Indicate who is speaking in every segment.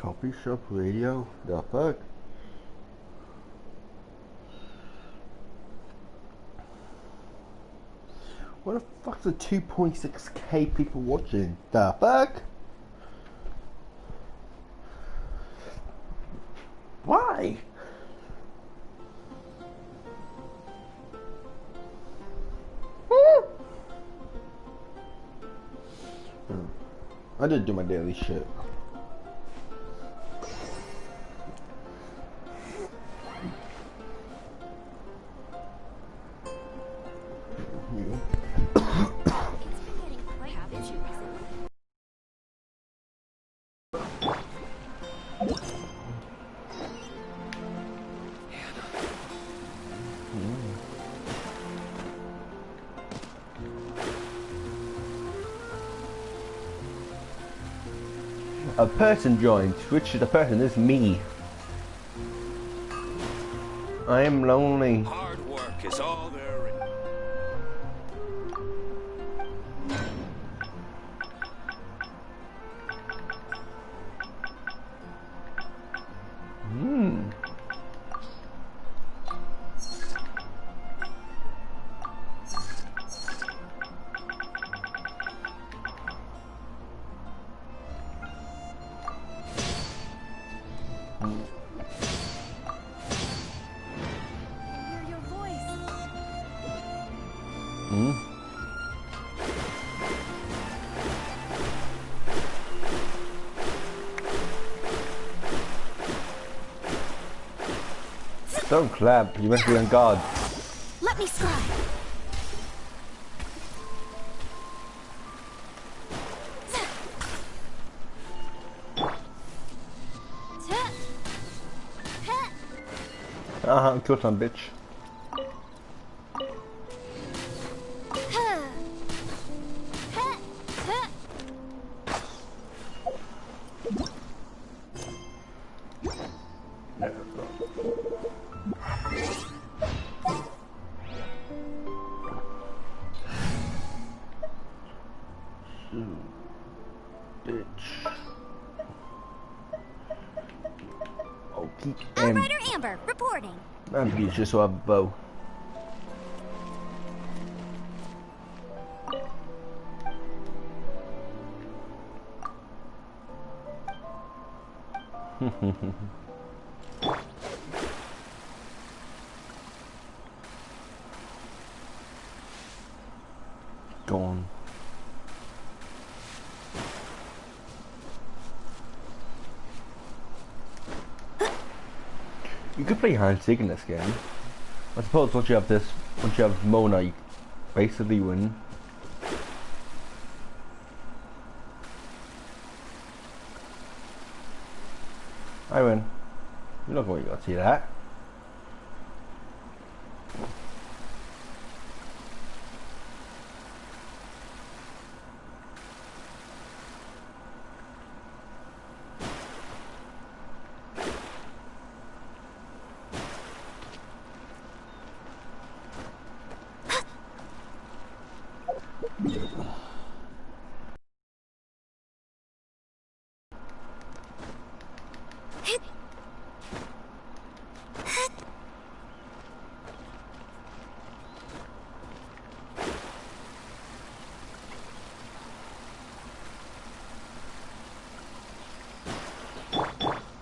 Speaker 1: Coffee shop radio? The fuck? What the fuck's the 2.6k people watching? The fuck? Why? I did do my daily shit. A person joined. Which the person is me. I am lonely.
Speaker 2: Hard work is all there is.
Speaker 1: Don't clap, you must be on guard.
Speaker 3: Let me scribe.
Speaker 1: Kill some bitch.
Speaker 3: Outrider Amber reporting.
Speaker 1: I'm just so a bow. Gone. You could play hide and seek in this game. I suppose once you have Mona, you basically win. I win. You're not going to see that.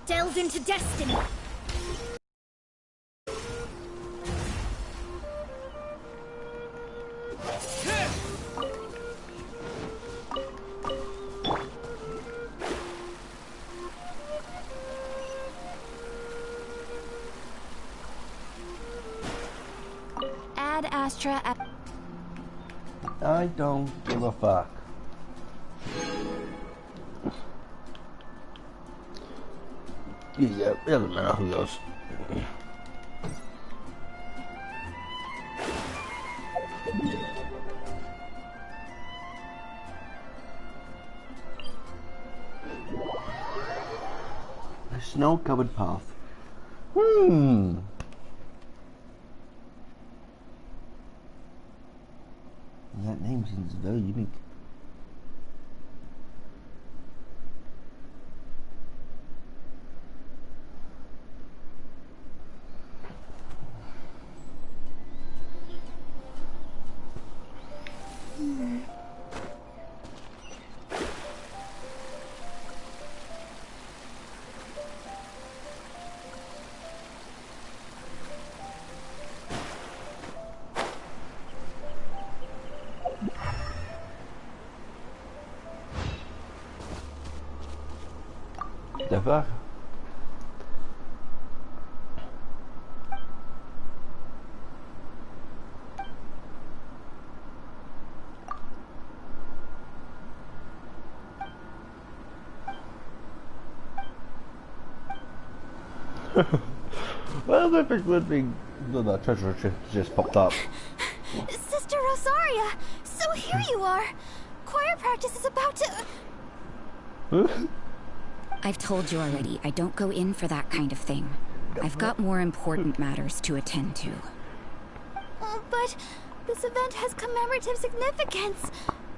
Speaker 3: Delve into destiny. Ad Astra.
Speaker 1: I don't give a fuck. Yeah, it doesn't matter who goes. A snow-covered path. That name seems very unique. Never. Well, the big good thing, the treasure just popped up.
Speaker 3: Sister Rosaria, so here you are. Choir practice is about to...
Speaker 4: I've told you already, I don't go in for that kind of thing. I've got more important matters to attend to.
Speaker 3: But this event has commemorative significance.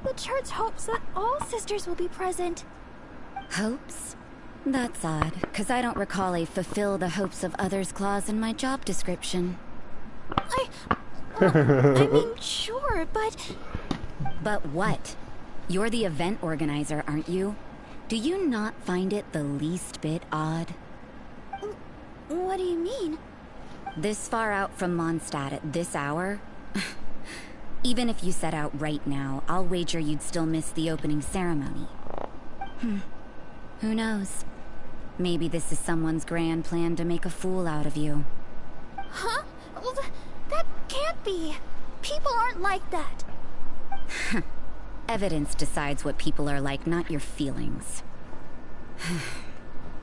Speaker 3: The church hopes that all sisters will be present.
Speaker 4: Hopes? That's odd, because I don't recall a fulfill the hopes of others clause in my job description.
Speaker 3: I mean, sure, but...
Speaker 4: But what? You're the event organizer, aren't you? Do you not find it the least bit odd?
Speaker 3: What do you mean?
Speaker 4: This far out from Mondstadt at this hour? Even if you set out right now, I'll wager you'd still miss the opening ceremony. Who knows? Maybe this is someone's grand plan to make a fool out of you.
Speaker 3: Huh? Well, that can't be. People aren't like that.
Speaker 4: Evidence decides what people are like, not your feelings.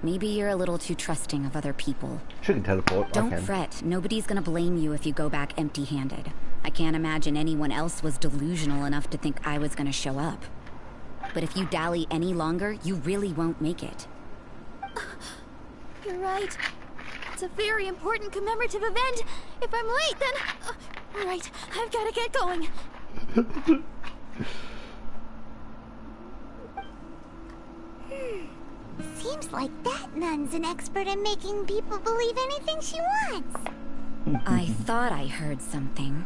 Speaker 4: Maybe you're a little too trusting of other people.
Speaker 1: Shouldn't teleport.
Speaker 4: Don't fret. Nobody's gonna blame you if you go back empty-handed. I can't imagine anyone else was delusional enough to think I was gonna show up. But if you dally any longer, you really won't make it.
Speaker 3: You're right. It's a very important commemorative event. If I'm late, then... all right, I've got to get going.
Speaker 5: Seems like that nun's an expert in making people believe anything she wants.
Speaker 4: I thought I heard something.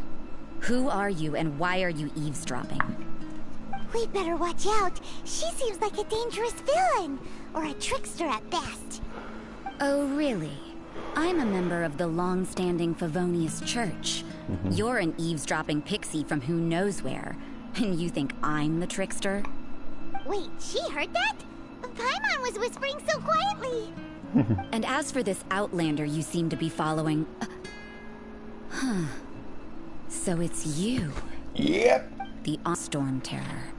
Speaker 4: Who are you and why are you eavesdropping?
Speaker 5: We'd better watch out. She seems like a dangerous villain, or a trickster at best.
Speaker 4: Oh, really? I'm a member of the long-standing Favonius Church. You're an eavesdropping pixie from who knows where. And you think I'm the trickster?
Speaker 5: Wait, she heard that? Paimon was whispering so quietly.
Speaker 4: And as for this outlander you seem to be following... So it's you.
Speaker 1: Yep.
Speaker 4: The Storm Terror.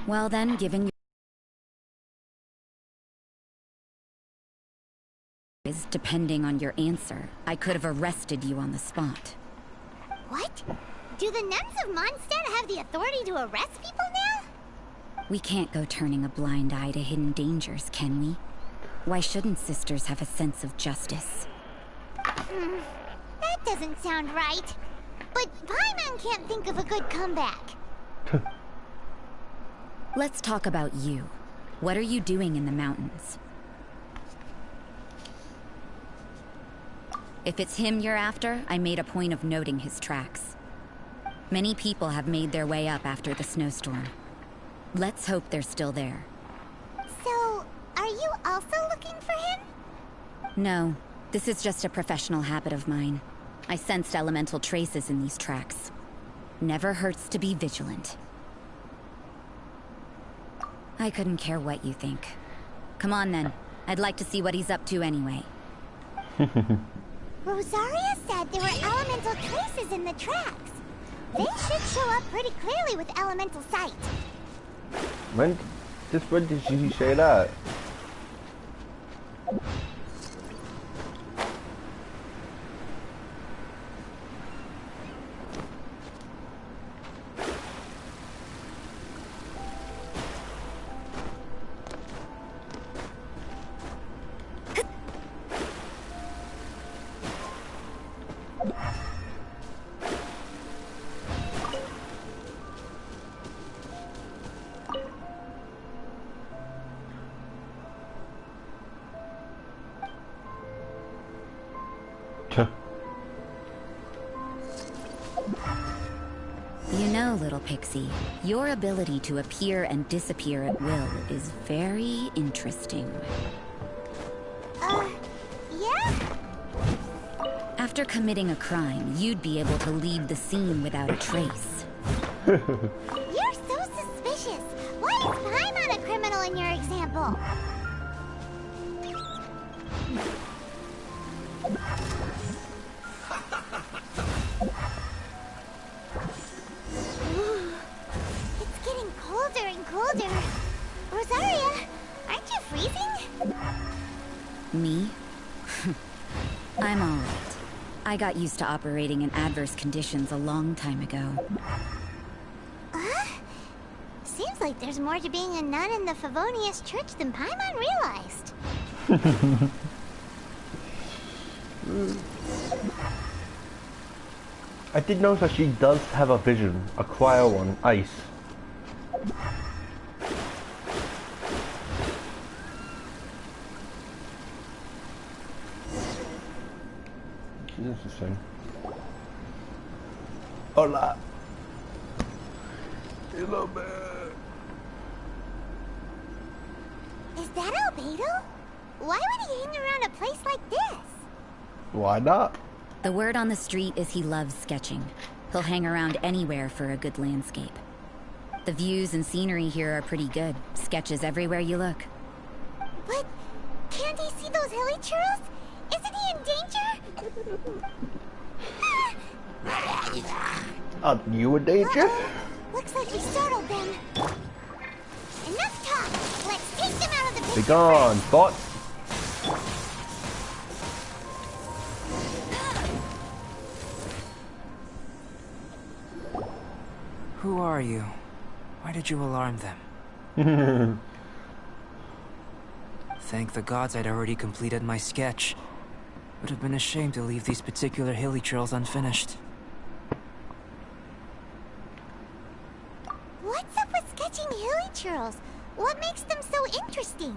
Speaker 4: Well then, given depending on your answer, I could have arrested you on the spot.
Speaker 5: What? Do the nuns of Mondstadt have the authority to arrest people now?
Speaker 4: We can't go turning a blind eye to hidden dangers, can we? Why shouldn't sisters have a sense of justice?
Speaker 5: That doesn't sound right. But Paimon can't think of a good comeback.
Speaker 4: Let's talk about you. What are you doing in the mountains? If it's him you're after, I made a point of noting his tracks. Many people have made their way up after the snowstorm. Let's hope they're still there.
Speaker 5: So, are you also looking for him?
Speaker 4: No, this is just a professional habit of mine. I sensed elemental traces in these tracks. Never hurts to be vigilant. I couldn't care what you think. Come on then. I'd like to see what he's up to anyway.
Speaker 5: Rosaria said there were elemental traces in the tracks. They should show up pretty clearly with elemental sight.
Speaker 1: When did she say that?
Speaker 4: You know, little pixie, your ability to appear and disappear at will is very interesting.
Speaker 5: Yeah?
Speaker 4: After committing a crime, you'd be able to leave the scene without a trace.
Speaker 5: You're so suspicious. Why is Paimon a criminal in your example?
Speaker 4: Me? I'm alright. I got used to operating in adverse conditions a long time ago.
Speaker 5: Seems like there's more to being a nun in the Favonius Church than Paimon realized.
Speaker 1: I did notice that she does have a vision, a choir one, ice. Interesting. Hola. Hello, man.
Speaker 5: Is that Albedo? Why would he hang around a place like this?
Speaker 1: Why not?
Speaker 4: The word on the street is he loves sketching. He'll hang around anywhere for a good landscape. The views and scenery here are pretty good. Sketches everywhere you look.
Speaker 5: But can't he see those hilly churros? Isn't he in danger?
Speaker 1: Are you in danger?
Speaker 5: Looks like we startled them. Enough talk. Let's take them out of the picture.
Speaker 1: Be gone, bot.
Speaker 6: Who are you? Why did you alarm them? Thank the gods I'd already completed my sketch. Would have been a shame to leave these particular hilly trails unfinished.
Speaker 5: What's up with sketching hilly churros? What makes them so interesting?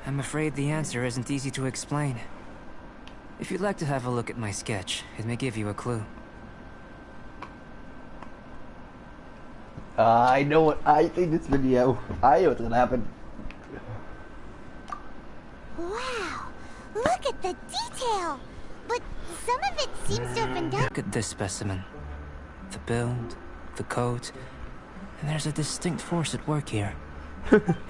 Speaker 6: I'm afraid the answer isn't easy to explain. If you'd like to have a look at my sketch, it may give you a clue.
Speaker 1: I know what I think this video. I know what's gonna happen.
Speaker 5: Wow, look at the detail! But some of it seems to have been done.
Speaker 6: Look at this specimen. The build, the coat, and there's a distinct force at work here.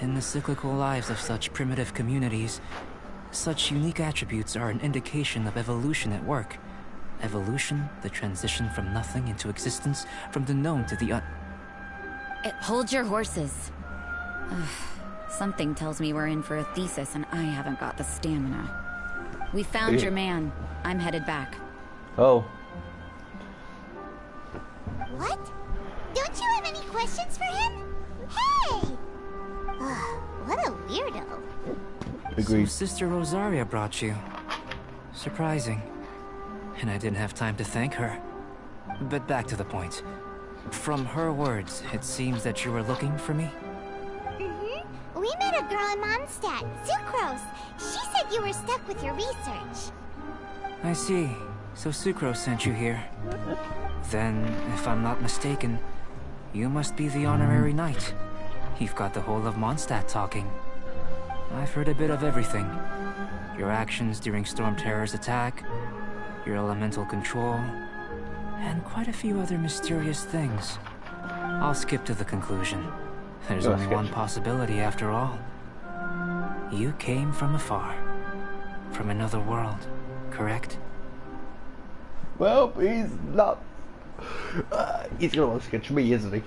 Speaker 6: In the cyclical lives of such primitive communities, such unique attributes are an indication of evolution at work. Evolution, the transition from nothing into existence, from the known to the
Speaker 4: Hold your horses. Ugh, something tells me we're in for a thesis and I haven't got the stamina. We found your man. I'm headed back.
Speaker 1: Oh.
Speaker 5: What? Don't you have any questions for him? Hey! What a weirdo.
Speaker 1: Agreed.
Speaker 6: So Sister Rosaria brought you. Surprising. And I didn't have time to thank her. But back to the point. From her words, it seems that you were looking for me?
Speaker 5: We met a girl in Mondstadt, Sucrose. She said you were stuck with your research.
Speaker 6: I see. So Sucrose sent you here. Then, if I'm not mistaken, you must be the honorary knight. You've got the whole of Mondstadt talking. I've heard a bit of everything. Your actions during Storm Terror's attack, your elemental control, and quite a few other mysterious things. I'll skip to the conclusion. There's only one possibility after all. You came from afar. From another world, correct?
Speaker 1: Well, he's not. He's gonna want to sketch me, isn't he?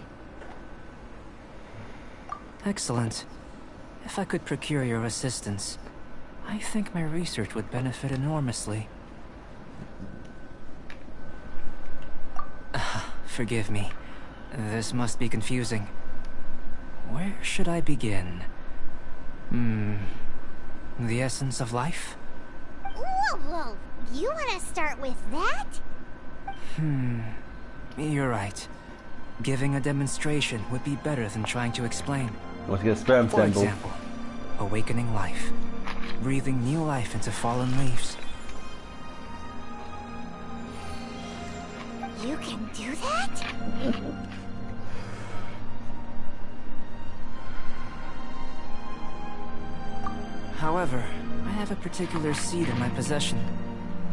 Speaker 6: Excellent. If I could procure your assistance, I think my research would benefit enormously. Forgive me. This must be confusing. Where should I begin? The essence of life?
Speaker 5: Whoa. You want to start with that?
Speaker 6: You're right. Giving a demonstration would be better than trying to explain.
Speaker 1: Let's get a sperm
Speaker 6: For
Speaker 1: sample.
Speaker 6: example, awakening life. Breathing new life into fallen leaves.
Speaker 5: You can do that?
Speaker 6: However, I have a particular seed in my possession.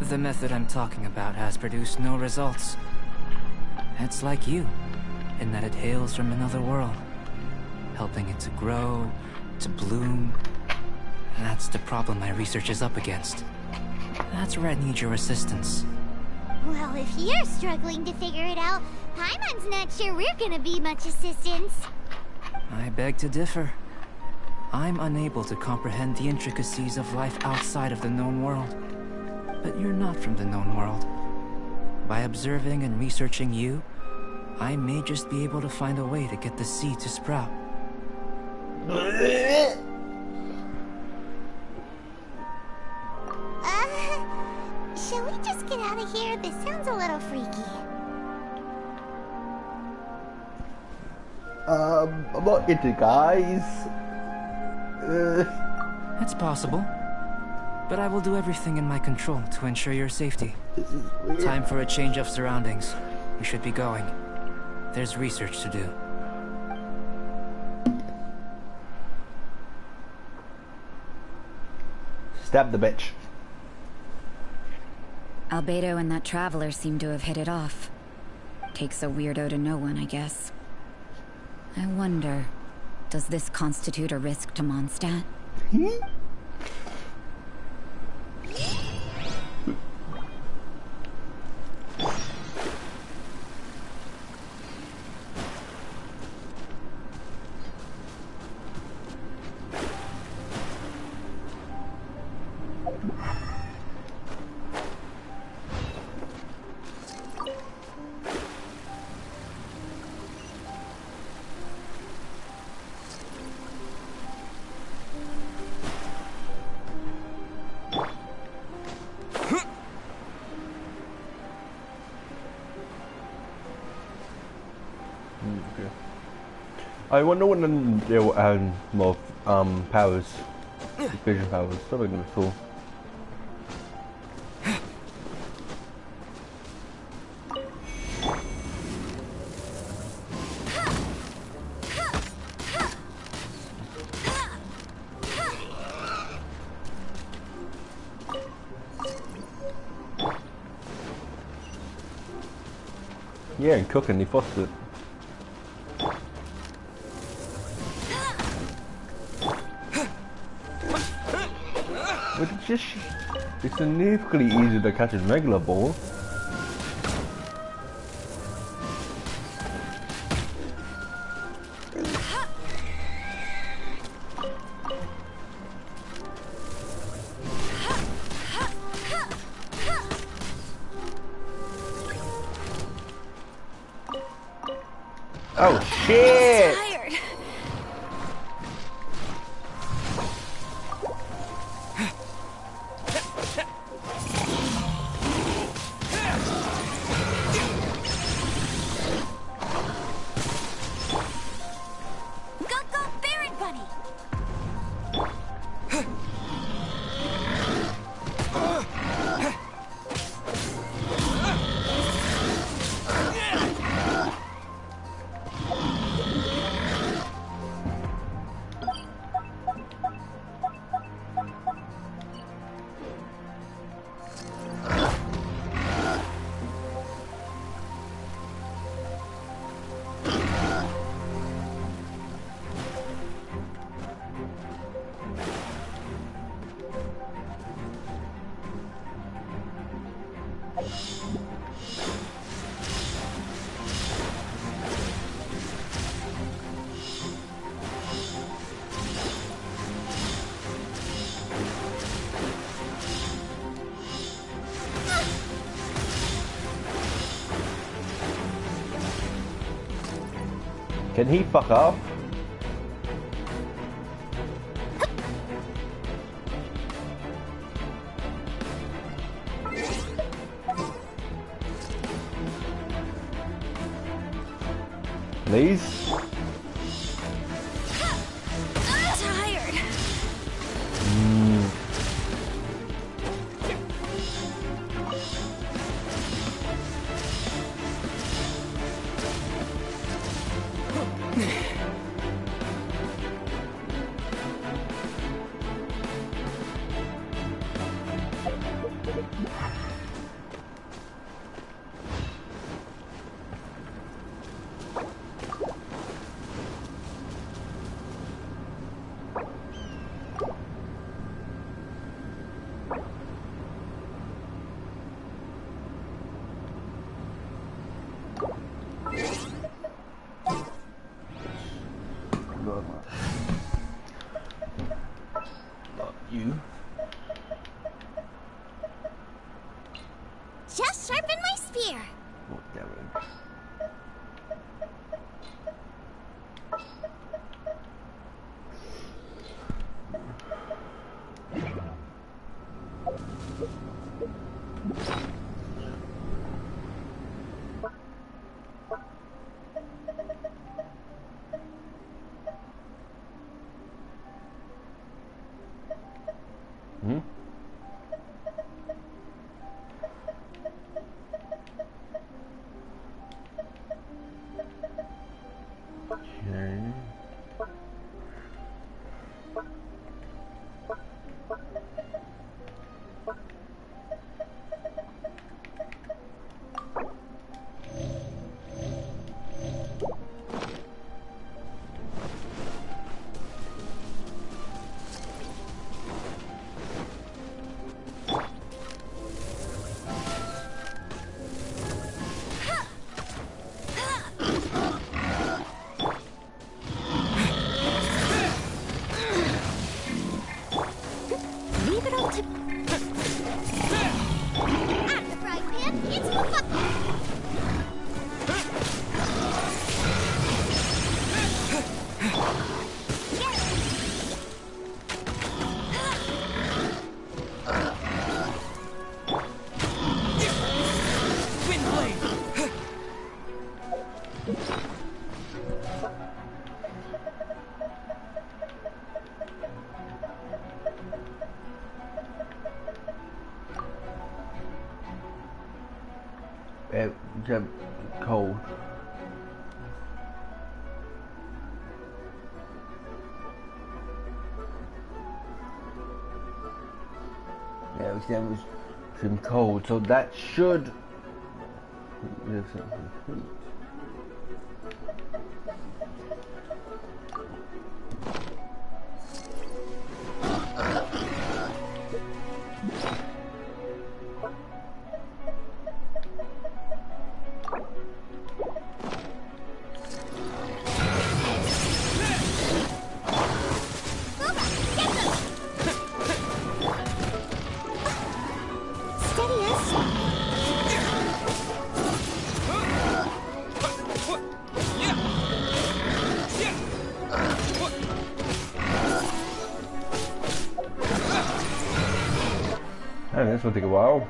Speaker 6: The method I'm talking about has produced no results. It's like you, in that it hails from another world, helping it to grow, to bloom. That's the problem my research is up against. That's where I need your assistance.
Speaker 5: Well, if you're struggling to figure it out, Paimon's not sure we're gonna be much assistance.
Speaker 6: I beg to differ. I'm unable to comprehend the intricacies of life outside of the known world. But you're not from the known world. By observing and researching you, I may just be able to find a way to get the seed to sprout.
Speaker 5: Shall we just get out of here? This sounds a little freaky.
Speaker 1: I'm not into guys.
Speaker 6: It's possible. But I will do everything in my control to ensure your safety. Time for a change of surroundings. We should be going. There's research to do.
Speaker 1: Stab the bitch.
Speaker 4: Albedo and that traveler seem to have hit it off. Takes a weirdo to know one, I guess. I wonder, does this constitute a risk to Mondstadt?
Speaker 1: I wonder when they will add more powers, vision powers. Something gonna be cool. Yeah, and cooking, he fussed it. But it's significantly easier to catch a regular ball. Oh shit!
Speaker 3: Tired. Go, Baron Bunny.
Speaker 1: Can he fuck off? Please?
Speaker 3: Tired.
Speaker 1: You.
Speaker 5: Just sharpen my spear.
Speaker 1: What damage? Hmm? Okay.
Speaker 5: Leave it all to... Out of the frying pan, into the fire.
Speaker 1: It got cold. Yeah, it was damaged from cold, so that should. Yes, complete. This will take a while.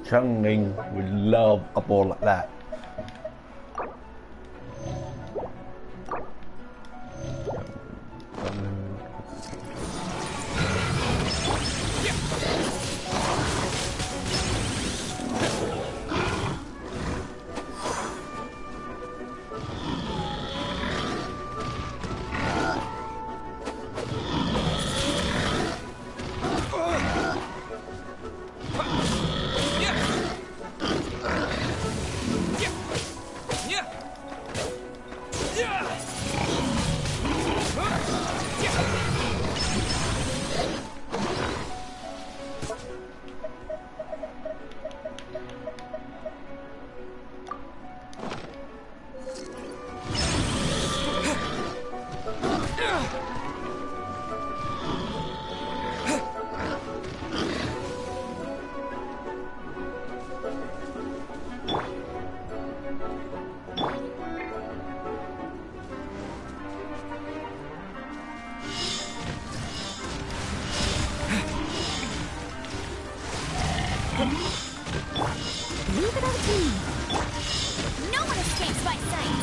Speaker 1: Chungling would love a ball like that.
Speaker 3: No one escapes my sight.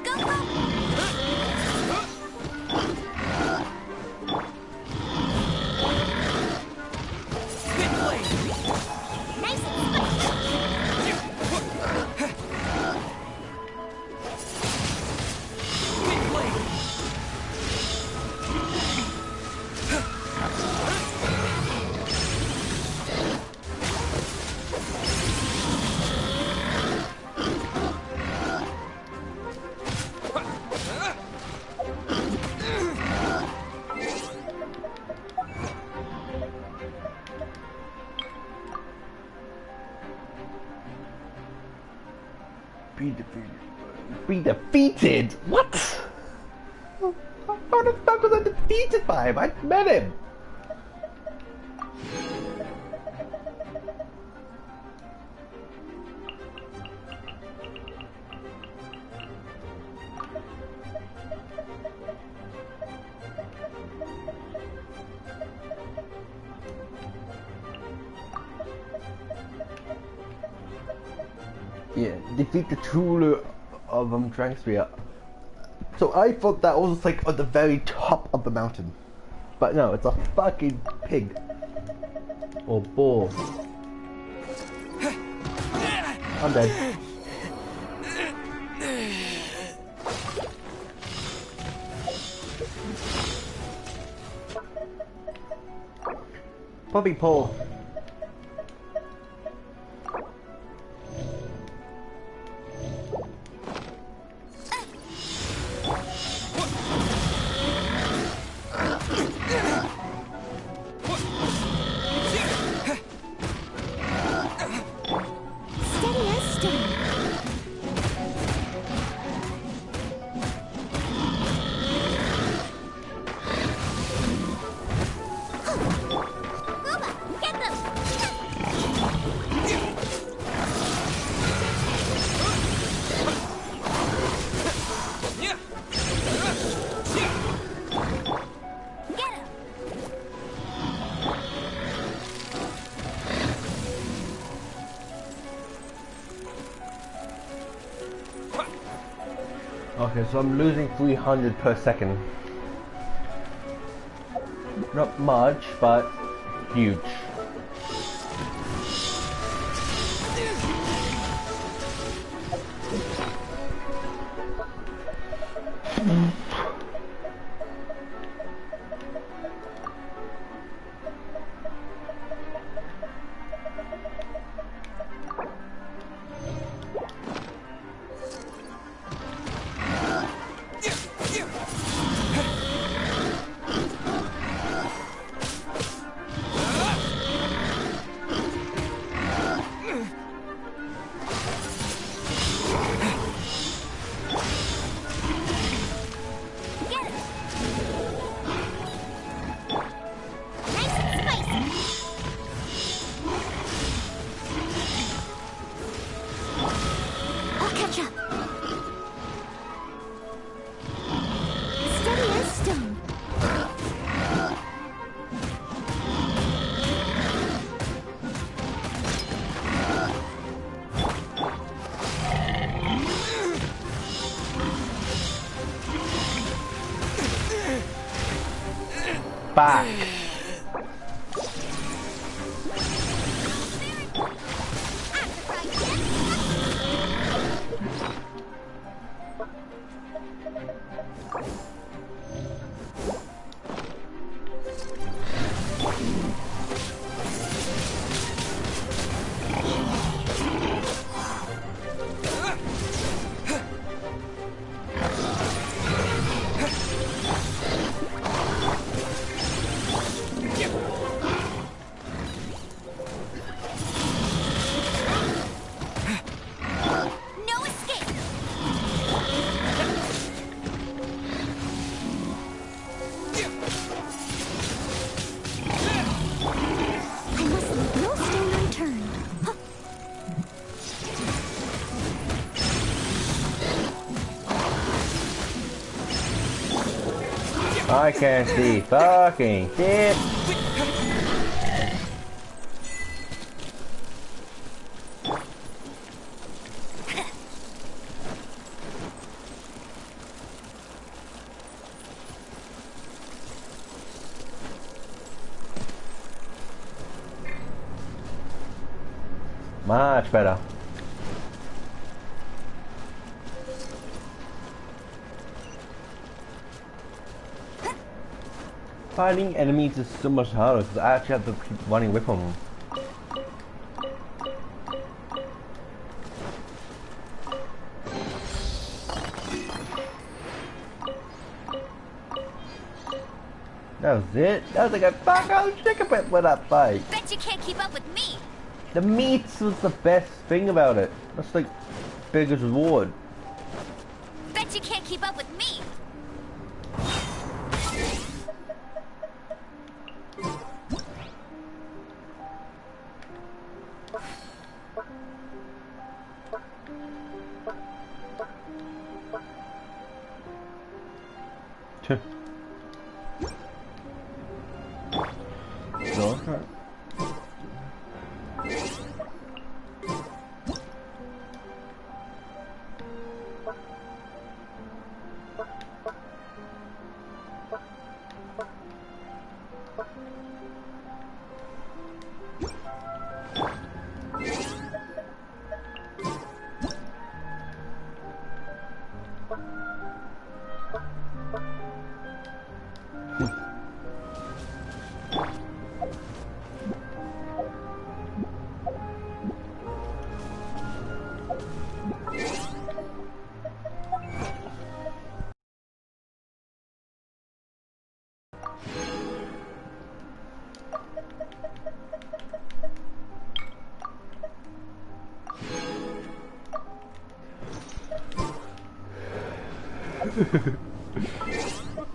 Speaker 3: Go, go. Nice and
Speaker 1: Be defeated. Be defeated? What? How the fuck was I defeated by him? I met him. Yeah, defeat the ruler of Dranksphere. So I thought that was like at the very top of the mountain. But no, it's a fucking pig. Or bull. I'm dead. Puppy pole. Okay, so I'm losing 300 per second. Not much, but huge. Back. I can't see fucking shit. Much better. Fighting enemies is so much harder because I actually have to keep running away from them. That was it. That was like a fucking chicken bit with that fight.
Speaker 3: Bet you can't keep up with me.
Speaker 1: The meats was the best thing about it. That's like biggest reward.
Speaker 3: Bet you can't keep up with me.
Speaker 1: No.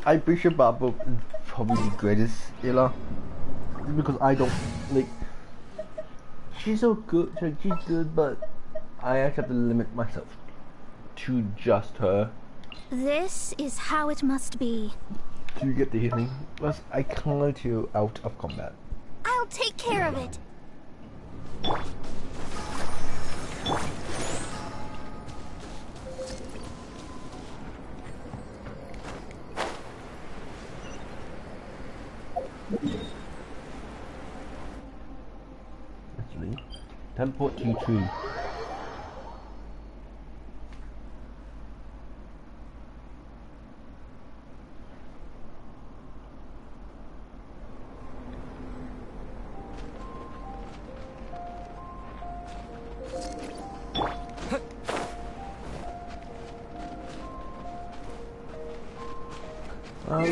Speaker 1: I appreciate Barbara is probably the greatest healer because I don't like. She's so good, she's good, but I actually have to limit myself to just her.
Speaker 3: This is how it must be.
Speaker 1: To get the healing, plus I can't let you out of combat.
Speaker 3: I'll take care of it.
Speaker 1: Actually, teleport to tree.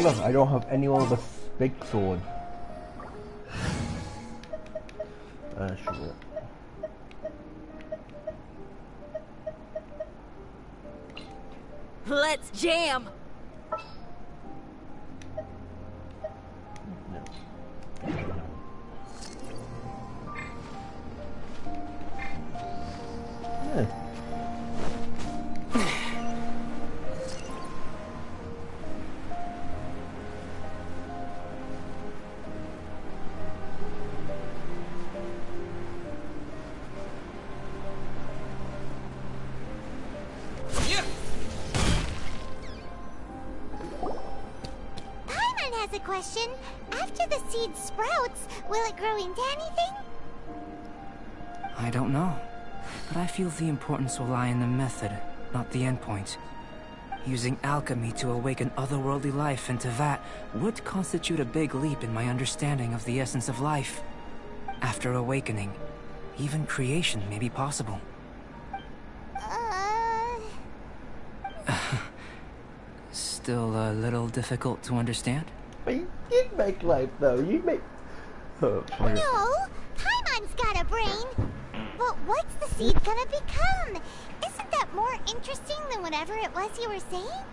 Speaker 1: Look, I don't have anyone with a big sword. Sure.
Speaker 3: Let's jam.
Speaker 1: Yeah.
Speaker 5: Has a question. After the seed sprouts, will it grow into anything?
Speaker 6: I don't know, but I feel the importance will lie in the method, not the endpoint. Using alchemy to awaken otherworldly life into that would constitute a big leap in my understanding of the essence of life. After awakening, even creation may be possible. Still a little difficult to understand?
Speaker 1: But you did make life though, you make... Oh,
Speaker 5: No, Paimon's got a brain. But what's the seed gonna become? Isn't that more interesting than whatever it was you were saying?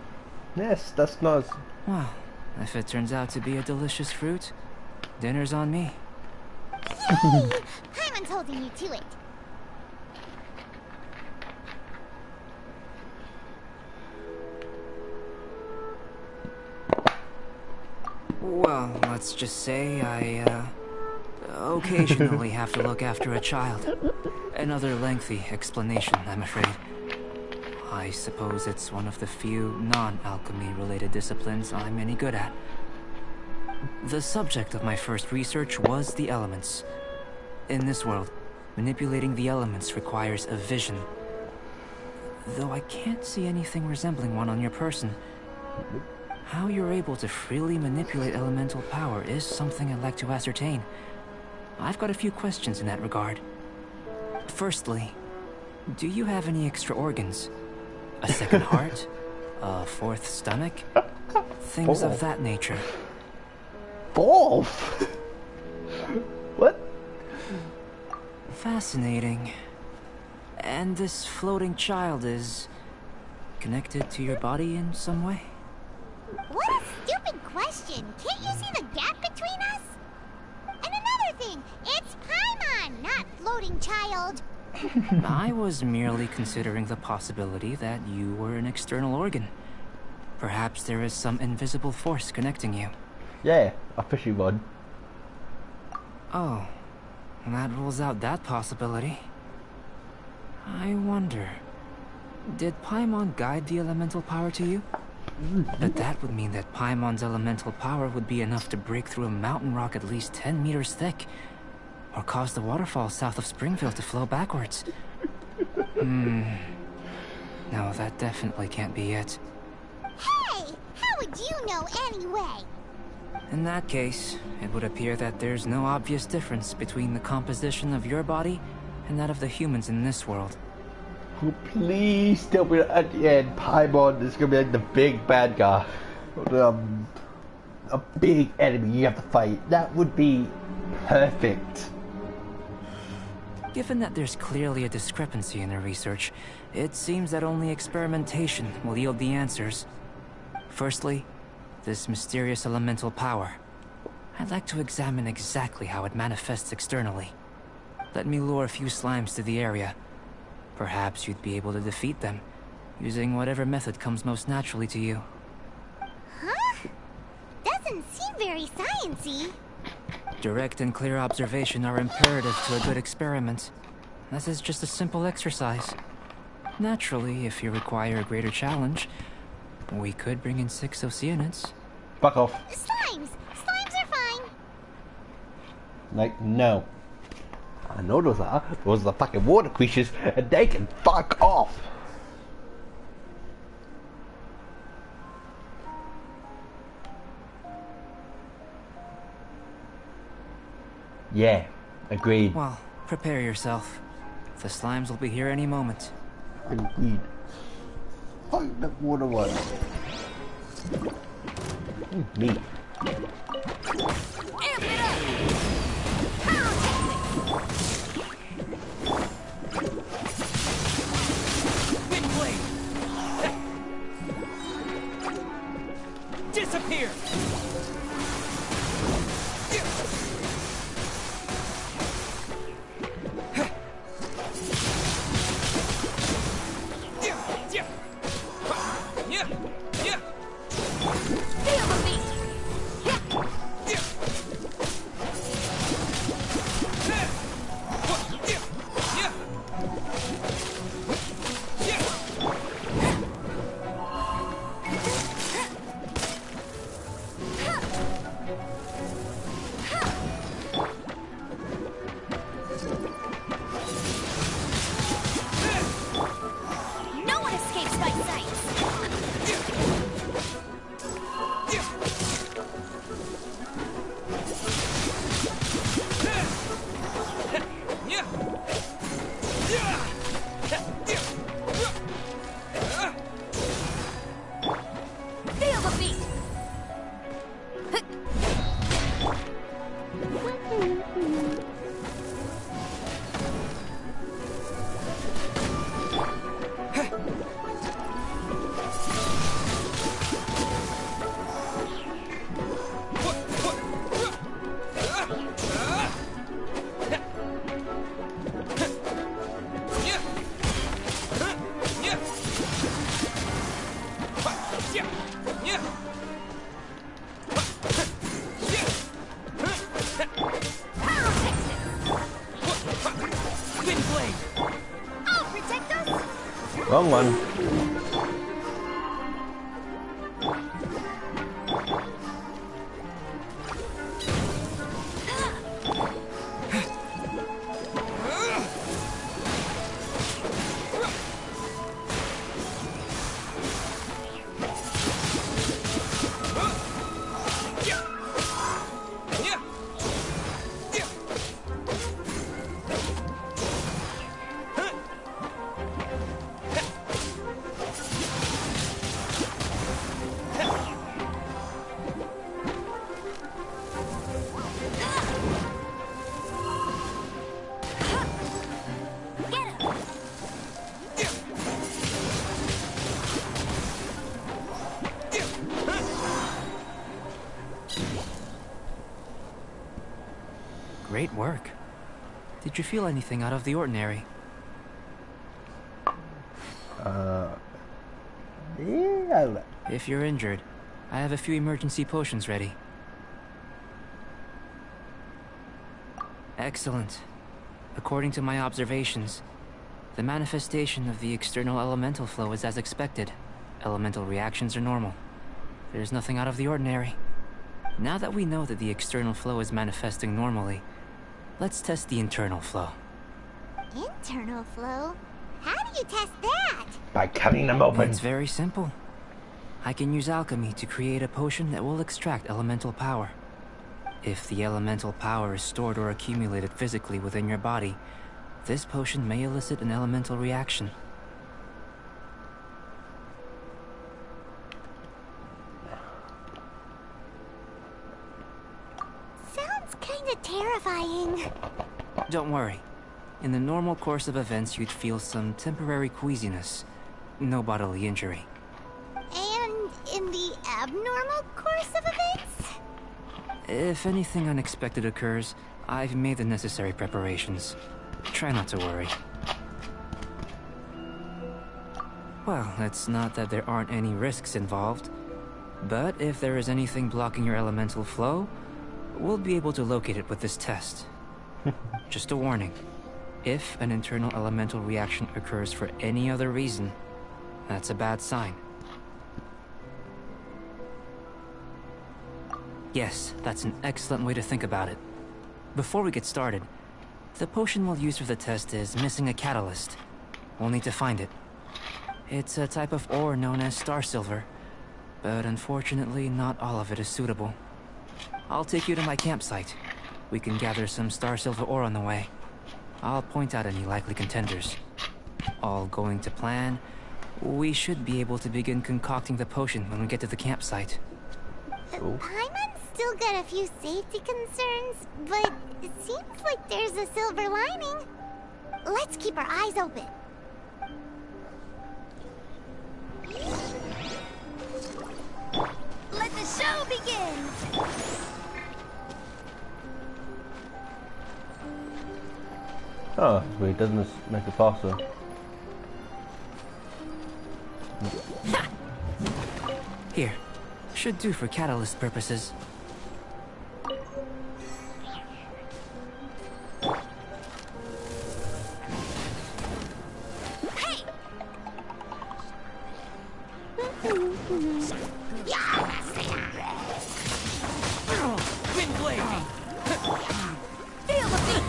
Speaker 1: Yes, that's nice.
Speaker 6: Well, if it turns out to be a delicious fruit, dinner's on me.
Speaker 5: Yay! Paimon's holding you to it.
Speaker 6: Well, let's just say I, occasionally have to look after a child. Another lengthy explanation, I'm afraid. I suppose it's one of the few non-alchemy related disciplines I'm any good at. The subject of my first research was the elements. In this world, manipulating the elements requires a vision. Though I can't see anything resembling one on your person. How you're able to freely manipulate elemental power is something I'd like to ascertain. I've got a few questions in that regard. Firstly, do you have any extra organs? A second heart? A fourth stomach? Things of that nature.
Speaker 1: Both? What?
Speaker 6: Fascinating. And this floating child is connected to your body in some way?
Speaker 5: What a stupid question! Can't you see the gap between us? And another thing, it's Paimon, not floating child.
Speaker 6: I was merely considering the possibility that you were an external organ. Perhaps there is some invisible force connecting you.
Speaker 1: Yeah, a fishy one.
Speaker 6: Oh, that rules out that possibility. I wonder, did Paimon guide the elemental power to you? But that would mean that Paimon's elemental power would be enough to break through a mountain rock at least 10 meters thick, or cause the waterfall south of Springfield to flow backwards. No, that definitely can't be it.
Speaker 5: Hey! How would you know anyway?
Speaker 6: In that case, it would appear that there's no obvious difference between the composition of your body and that of the humans in this world.
Speaker 1: Oh, please tell me that at the end Paimon is gonna be like the big bad guy. A big enemy you have to fight. That would be perfect.
Speaker 6: Given that there's clearly a discrepancy in the research, it seems that only experimentation will yield the answers. Firstly, this mysterious elemental power. I'd like to examine exactly how it manifests externally. Let me lure a few slimes to the area. Perhaps you'd be able to defeat them, using whatever method comes most naturally to you.
Speaker 5: Huh? Doesn't seem very sciencey.
Speaker 6: Direct and clear observation are imperative to a good experiment. This is just a simple exercise. Naturally, if you require a greater challenge, we could bring in 6 Oceanids.
Speaker 1: Fuck off.
Speaker 5: Slimes! Slimes are fine!
Speaker 1: Like, no. I know those are. Those are the fucking water creatures, and they can fuck off. Yeah, agreed.
Speaker 6: Well, prepare yourself. The slimes will be here any moment.
Speaker 1: Agreed. Fuck that water one. Me.
Speaker 3: Amp it up!
Speaker 7: Wind blade! Disappear!
Speaker 3: Feel the beat! No one escapes my sight! Feel the beat!
Speaker 7: Wind blade!
Speaker 3: I'll protect us!
Speaker 1: Wrong one.
Speaker 6: Great work. Did you feel anything out of the ordinary?
Speaker 1: Yeah.
Speaker 6: If you're injured, I have a few emergency potions ready. Excellent. According to my observations, the manifestation of the external elemental flow is as expected. Elemental reactions are normal. There's nothing out of the ordinary. Now that we know that the external flow is manifesting normally, let's test the internal flow.
Speaker 5: Internal flow? How do you test that?
Speaker 1: By cutting them open.
Speaker 6: It's very simple. I can use alchemy to create a potion that will extract elemental power. If the elemental power is stored or accumulated physically within your body, this potion may elicit an elemental reaction.
Speaker 5: Sounds kinda terrifying.
Speaker 6: Don't worry. In the normal course of events, you'd feel some temporary queasiness. No bodily injury.
Speaker 5: And in the abnormal course of events?
Speaker 6: If anything unexpected occurs, I've made the necessary preparations. Try not to worry. Well, it's not that there aren't any risks involved. But if there is anything blocking your elemental flow, we'll be able to locate it with this test. Just a warning. If an internal elemental reaction occurs for any other reason, that's a bad sign. Yes, that's an excellent way to think about it. Before we get started, the potion we'll use for the test is missing a catalyst. We'll need to find it. It's a type of ore known as star silver, but unfortunately not all of it is suitable. I'll take you to my campsite. We can gather some star silver ore on the way. I'll point out any likely contenders. All going to plan, we should be able to begin concocting the potion when we get to the campsite.
Speaker 5: Paimon's still got a few safety concerns, but it seems like there's a silver lining. Let's keep our eyes open.
Speaker 3: Let the show begin!
Speaker 1: Oh, it's weird. Doesn't this make it faster?
Speaker 6: Here. Should do for catalyst purposes.
Speaker 3: Hey!
Speaker 7: Wind blade!
Speaker 3: Feel the beat!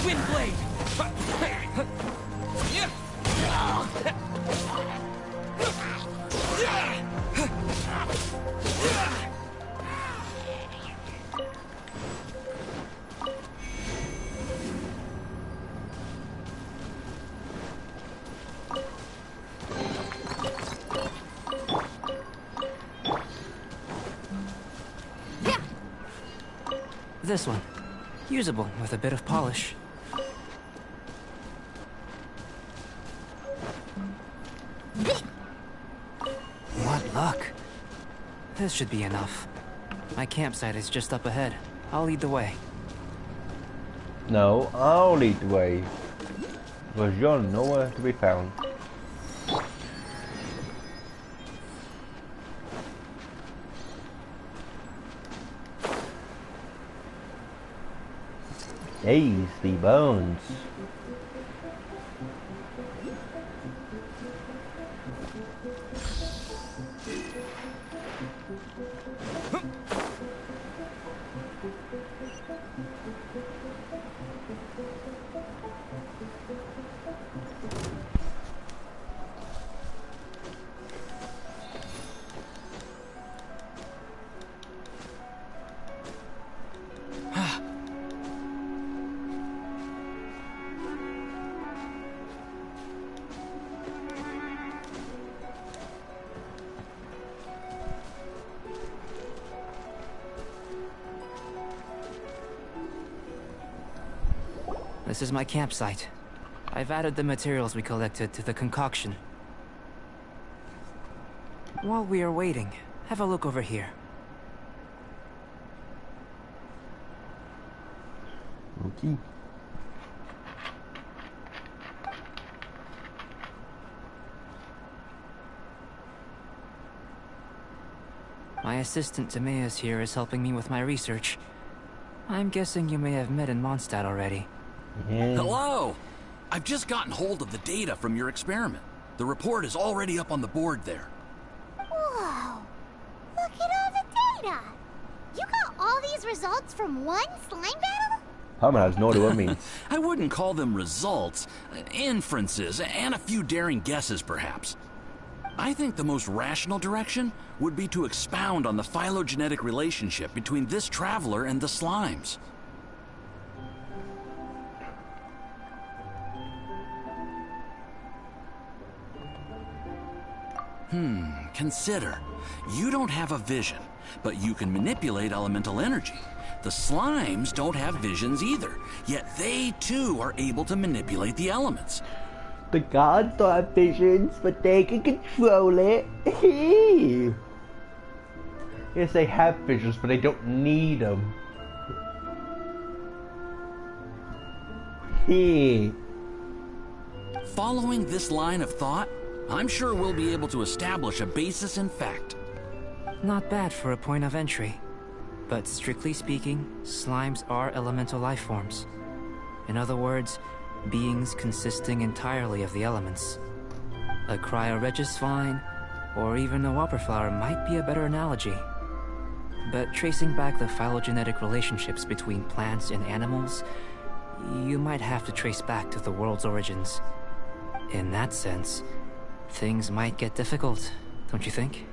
Speaker 7: Wind blade!
Speaker 6: This one. Usable with a bit of polish. What luck. This should be enough. My campsite is just up ahead. I'll lead the way.
Speaker 1: No, I'll lead the way. Because you're nowhere to be found. Tasty bones.
Speaker 6: This is my campsite. I've added the materials we collected to the concoction. While we are waiting, have a look over here.
Speaker 1: Okay.
Speaker 6: My assistant Timaeus here is helping me with my research. I'm guessing you may have met in Mondstadt already.
Speaker 1: Yeah.
Speaker 2: Hello! I've just gotten hold of the data from your experiment. The report is already up on the board there.
Speaker 5: Whoa! Look at all the data! You got all these results from one slime battle?
Speaker 1: Paimon has no idea what it means.
Speaker 2: I wouldn't call them results, inferences, and a few daring guesses, perhaps. I think the most rational direction would be to expound on the phylogenetic relationship between this traveler and the slimes. Consider. You don't have a vision, but you can manipulate elemental energy. The slimes don't have visions either, yet they too are able to manipulate the elements.
Speaker 1: The gods don't have visions, but they can control it. Yes, they have visions, but they don't need them.
Speaker 2: Following this line of thought, I'm sure we'll be able to establish a basis in fact.
Speaker 6: Not bad for a point of entry. But strictly speaking, slimes are elemental life forms. In other words, beings consisting entirely of the elements. A cryoregis vine, or even a whopperflower might be a better analogy. But tracing back the phylogenetic relationships between plants and animals, you might have to trace back to the world's origins. In that sense, things might get difficult, don't you think?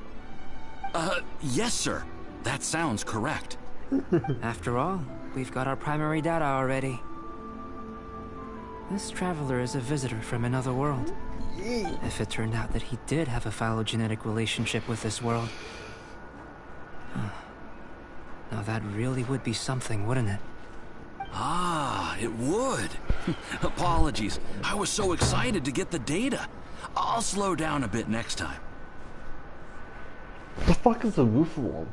Speaker 2: Yes, sir. That sounds correct.
Speaker 6: After all, we've got our primary data already. This traveler is a visitor from another world. If it turned out that he did have a phylogenetic relationship with this world... Now that really would be something, wouldn't it?
Speaker 2: Ah, it would. Apologies. I was so excited to get the data. I'll slow down a bit next time.
Speaker 1: The fuck is the roof wall?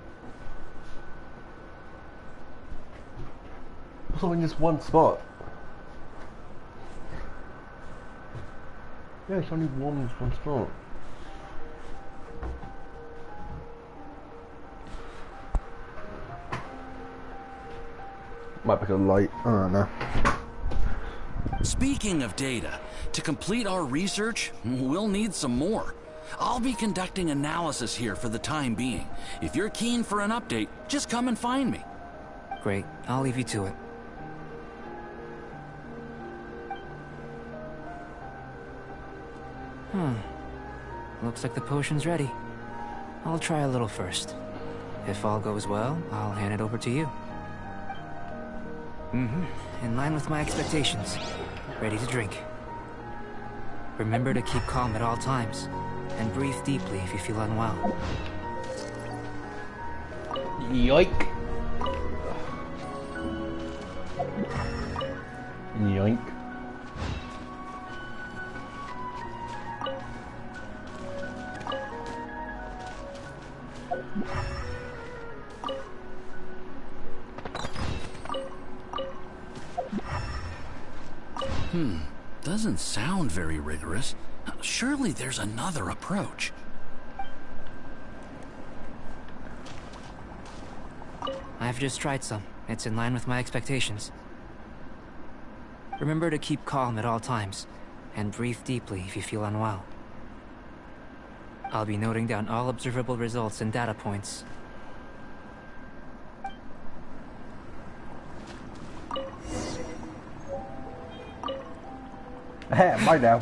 Speaker 1: It's only just one spot. Yeah, it's only one spot. Might be a light. I don't know.
Speaker 2: Speaking of data, to complete our research, we'll need some more. I'll be conducting analysis here for the time being. If you're keen for an update, just come and find me.
Speaker 6: Great, I'll leave you to it. Looks like the potion's ready. I'll try a little first. If all goes well, I'll hand it over to you. In line with my expectations. Ready to drink. Remember to keep calm at all times, and breathe deeply if you feel unwell.
Speaker 1: Yoink. Yoink.
Speaker 2: Doesn't sound very rigorous. Surely there's another approach.
Speaker 6: I've just tried some. It's in line with my expectations. Remember to keep calm at all times, and breathe deeply if you feel unwell. I'll be noting down all observable results and data points.
Speaker 1: Bye now.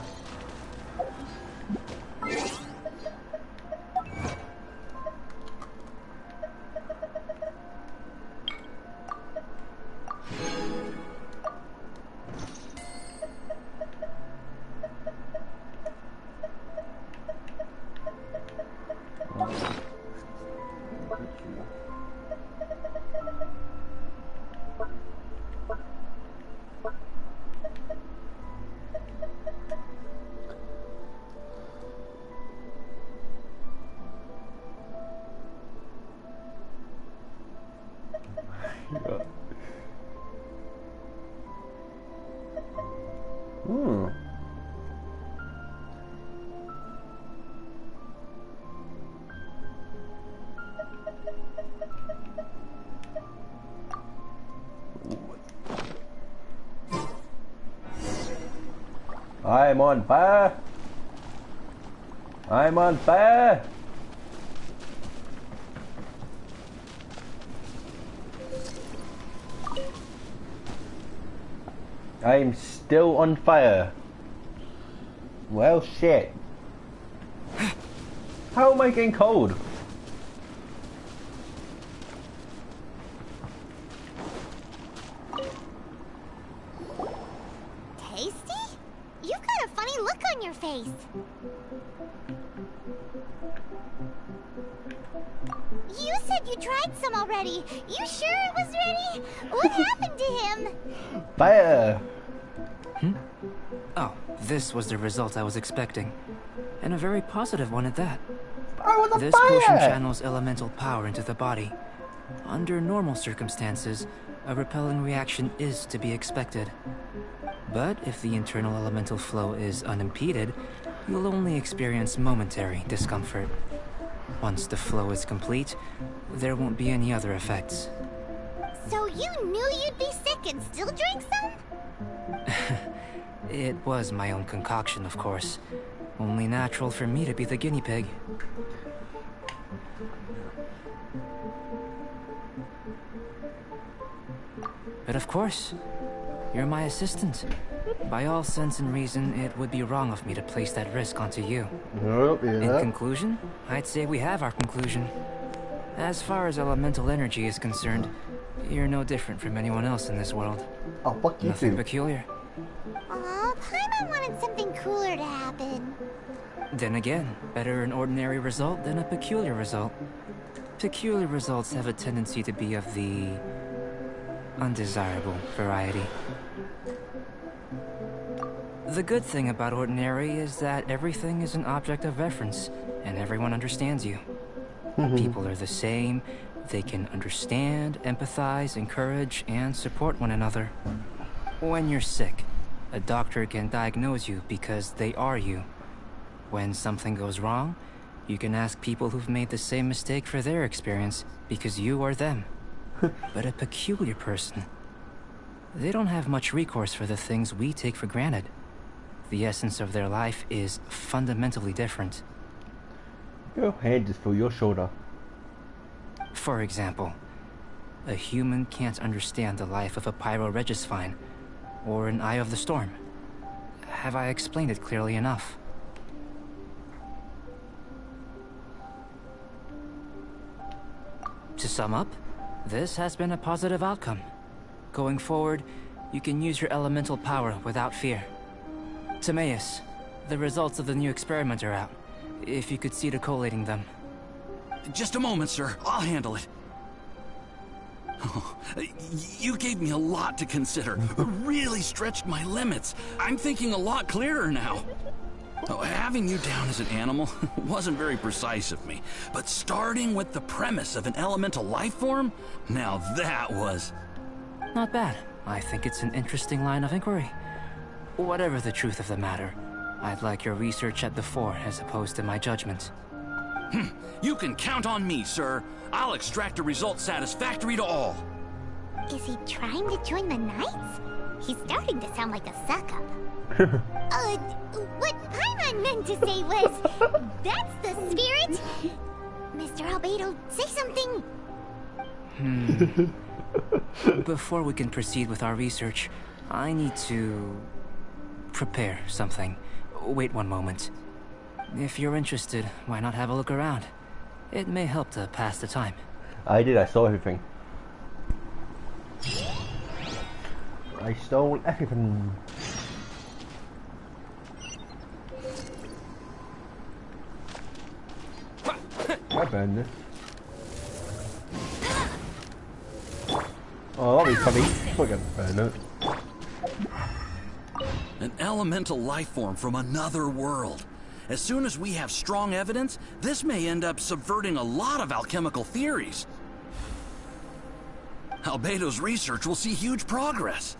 Speaker 1: I'm on fire. I'm on fire. I'm still on fire. Well, shit. How am I getting cold?
Speaker 5: Tasty? You've got a funny look on your face. You said you tried some already. You sure it was ready? What happened to him?
Speaker 1: Fire.
Speaker 6: Oh, this was the result I was expecting. And a very positive one at that.
Speaker 1: I was on
Speaker 6: This
Speaker 1: fire.
Speaker 6: potion channels elemental power into the body. Under normal circumstances, a repelling reaction is to be expected. But if the internal elemental flow is unimpeded, you'll only experience momentary discomfort. Once the flow is complete, there won't be any other effects.
Speaker 5: So you knew you'd be sick and still drank some?
Speaker 6: It was my own concoction, of course. Only natural for me to be the guinea pig. But of course, you're my assistant. By all sense and reason, it would be wrong of me to place that risk onto you.
Speaker 1: Oh, yeah.
Speaker 6: In conclusion, I'd say we have our conclusion. As far as elemental energy is concerned, you're no different from anyone else in this world.
Speaker 1: Oh, fuck you
Speaker 6: Nothing
Speaker 1: too.
Speaker 6: peculiar.
Speaker 5: Aw, Paimon wanted something cooler to happen.
Speaker 6: Then again, better an ordinary result than a peculiar result. Peculiar results have a tendency to be of the undesirable variety. The good thing about ordinary is that everything is an object of reference, and everyone understands you. People are the same. They can understand, empathize, encourage, and support one another. When you're sick, a doctor can diagnose you because they are you. When something goes wrong, you can ask people who've made the same mistake for their experience because you are them. But a peculiar person, they don't have much recourse for the things we take for granted. The essence of their life is fundamentally different.
Speaker 1: Your hand is for your shoulder.
Speaker 6: For example, a human can't understand the life of a pyroregisvine or an Eye of the Storm. Have I explained it clearly enough? To sum up, this has been a positive outcome. Going forward, you can use your elemental power without fear. Timaeus, the results of the new experiment are out. If you could see to collating them.
Speaker 2: Just a moment, sir. I'll handle it. Oh, you gave me a lot to consider. Really stretched my limits. I'm thinking a lot clearer now. Oh, having you down as an animal wasn't very precise of me, but starting with the premise of an elemental life form, now that was...
Speaker 6: Not bad. I think it's an interesting line of inquiry. Whatever the truth of the matter, I'd like your research at the fore as opposed to my judgment.
Speaker 2: You can count on me, sir. I'll extract a result satisfactory to all.
Speaker 5: Is he trying to join the Knights? He's starting to sound like a suck-up. What Paimon meant to say was, that's the spirit! Mr. Albedo, say something!
Speaker 6: Before we can proceed with our research, I need to... prepare something. Wait one moment. If you're interested, why not have a look around? It may help to pass the time.
Speaker 1: I did, I saw everything. I stole everything. I burned this. Oh, that'll be funny. We're gonna burn it.
Speaker 2: An elemental life form from another world. As soon as we have strong evidence, this may end up subverting a lot of alchemical theories. Albedo's research will see huge progress.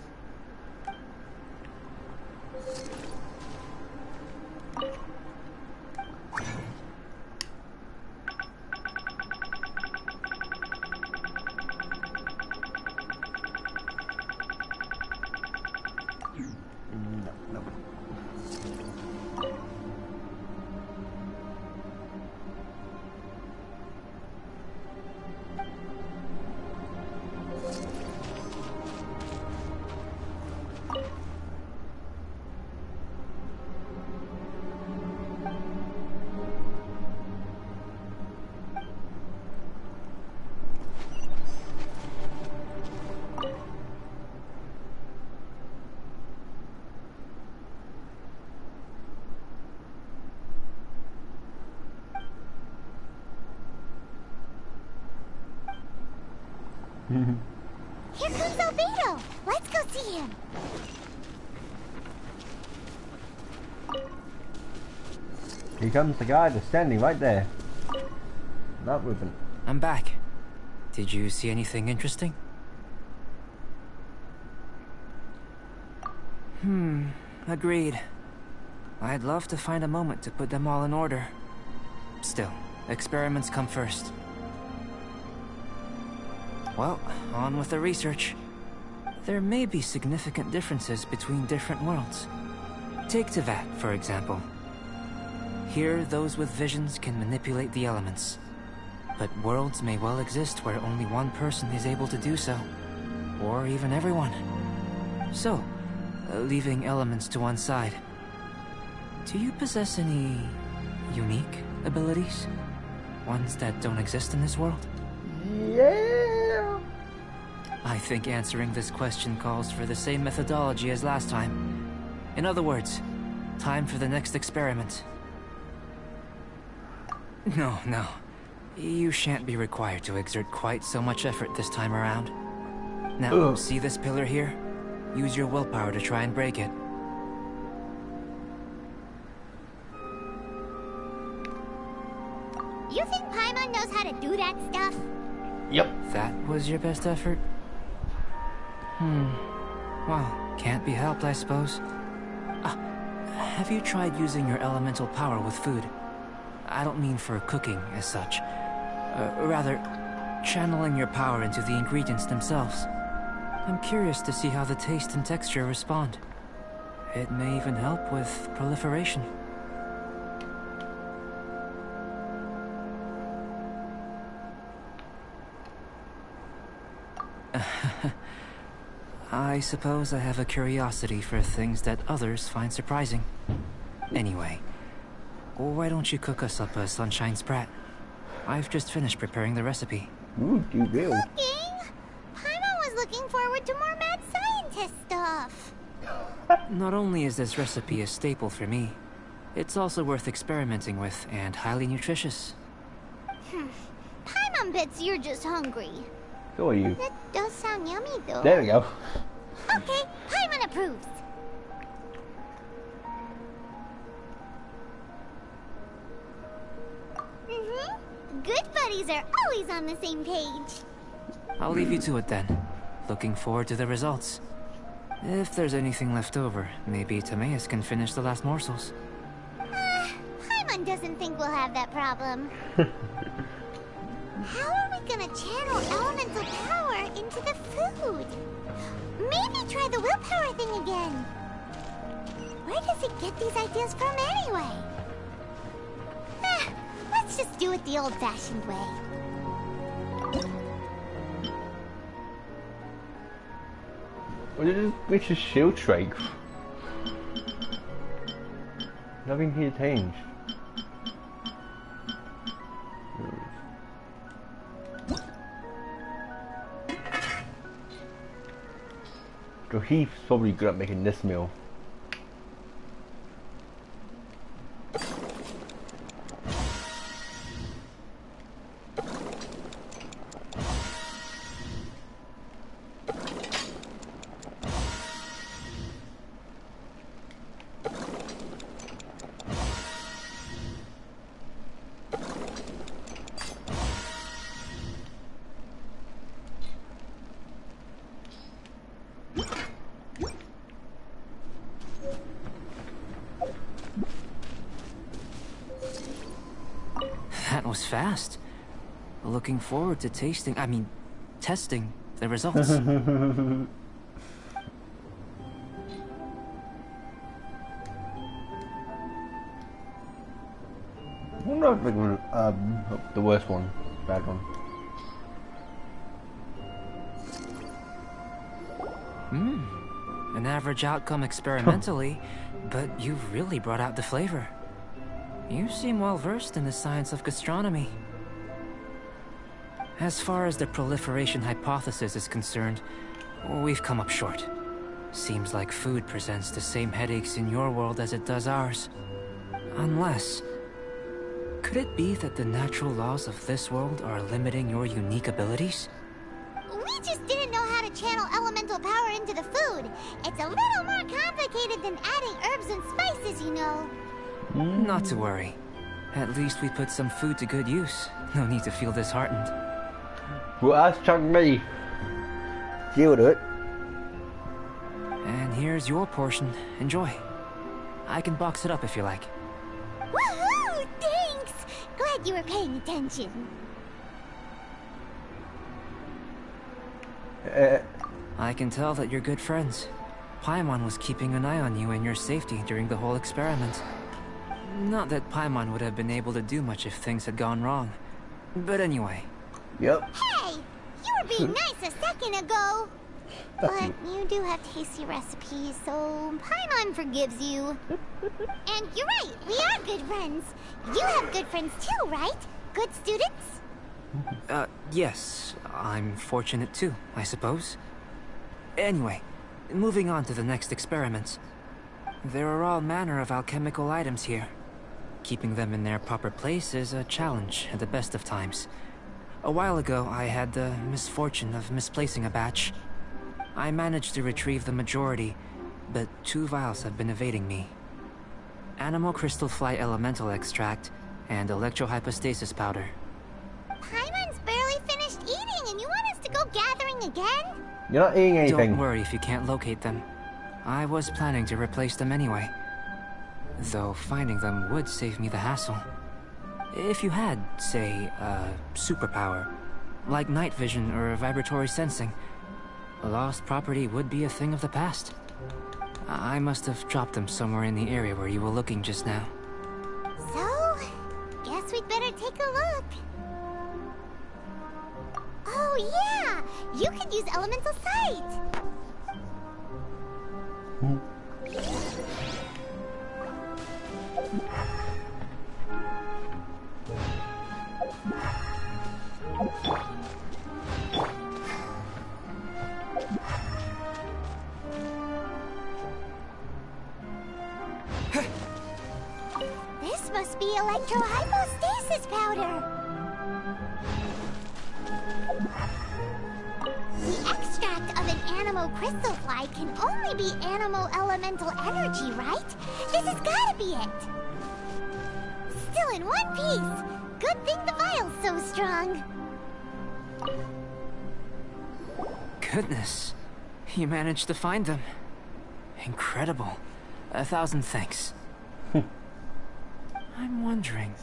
Speaker 5: Here comes Albedo. Let's go see him.
Speaker 1: Here comes the guy that's standing right there. Not moving.
Speaker 6: I'm back. Did you see anything interesting? Agreed. I'd love to find a moment to put them all in order. Still, experiments come first. Well, on with the research. There may be significant differences between different worlds. Take Tevat, for example. Here, those with visions can manipulate the elements. But worlds may well exist where only one person is able to do so. Or even everyone. So, leaving elements to one side. Do you possess any unique abilities? Ones that don't exist in this world?
Speaker 1: Yeah.
Speaker 6: I think answering this question calls for the same methodology as last time. In other words, time for the next experiment. No. You shan't be required to exert quite so much effort this time around. Now, see this pillar here? Use your willpower to try and break it.
Speaker 5: You think Paimon knows how to do that stuff?
Speaker 1: Yep.
Speaker 6: That was your best effort? Well, can't be helped, I suppose. Have you tried using your elemental power with food? I don't mean for cooking as such. Rather, channeling your power into the ingredients themselves. I'm curious to see how the taste and texture respond. It may even help with proliferation. I suppose I have a curiosity for things that others find surprising. Anyway, why don't you cook us up a sunshine sprat? I've just finished preparing the recipe.
Speaker 1: Ooh, you will.
Speaker 5: Cooking? Paimon was looking forward to more mad scientist stuff.
Speaker 6: Not only is this recipe a staple for me, it's also worth experimenting with and highly nutritious.
Speaker 5: Paimon bets you're just hungry.
Speaker 1: So are you.
Speaker 5: That does sound yummy, though.
Speaker 1: There we go.
Speaker 5: Okay, Paimon approves. Good buddies are always on the same page.
Speaker 6: I'll leave you to it then. Looking forward to the results. If there's anything left over, maybe Timaeus can finish the last morsels.
Speaker 5: Paimon doesn't think we'll have that problem. How are we gonna channel elemental power into the food? Maybe try the willpower thing again. Where does it get these ideas from anyway? Let's just do it the old-fashioned way.
Speaker 1: What did it reach a shield strike? Nothing here changed. So he's probably good at making this meal.
Speaker 6: That was fast. Looking forward to testing the results.
Speaker 1: I wonder if it was the worst one, bad one.
Speaker 6: An average outcome experimentally, but you've really brought out the flavor. You seem well versed in the science of gastronomy. As far as the proliferation hypothesis is concerned, we've come up short. Seems like food presents the same headaches in your world as it does ours. Unless... could it be that the natural laws of this world are limiting your unique abilities?
Speaker 5: We we just didn't know how to channel elemental power into the food. It's a little more complicated than adding herbs and spices, you know.
Speaker 6: Not to worry. At least we put some food to good use. No need to feel disheartened.
Speaker 1: Well, ask Chang me. Deal with it.
Speaker 6: And here's your portion. Enjoy. I can box it up if you like.
Speaker 5: Woohoo! Thanks! Glad you were paying attention.
Speaker 6: I can tell that you're good friends. Paimon was keeping an eye on you and your safety during the whole experiment. Not that Paimon would have been able to do much if things had gone wrong. But anyway.
Speaker 1: Yep.
Speaker 5: Hey! You were being nice a second ago! But you do have tasty recipes, so Paimon forgives you. And you're right, we are good friends. You have good friends too, right? Good students?
Speaker 6: Yes. I'm fortunate too, I suppose. Anyway, moving on to the next experiments. There are all manner of alchemical items here. Keeping them in their proper place is a challenge at the best of times. A while ago, I had the misfortune of misplacing a batch. I managed to retrieve the majority, but 2 vials have been evading me. Animal crystal fly elemental extract and electrohypostasis powder.
Speaker 5: Paimon's barely finished eating and you want us to go gathering again?
Speaker 1: You're not eating anything.
Speaker 6: Don't worry if you can't locate them. I was planning to replace them anyway. Though finding them would save me the hassle. If you had, say, a superpower, like night vision or vibratory sensing, lost property would be a thing of the past. I must have dropped them somewhere in the area where you were looking just now.
Speaker 5: So, guess we'd better take a look. Oh yeah! You could use elemental sight! This must be electrohypostasis powder! The extract of an animal crystal fly can only be animal elemental energy, right? This has gotta be it! Still in one piece! Good thing the vial's so strong!
Speaker 6: Goodness, you managed to find them. Incredible. 1,000 thanks. I'm wondering,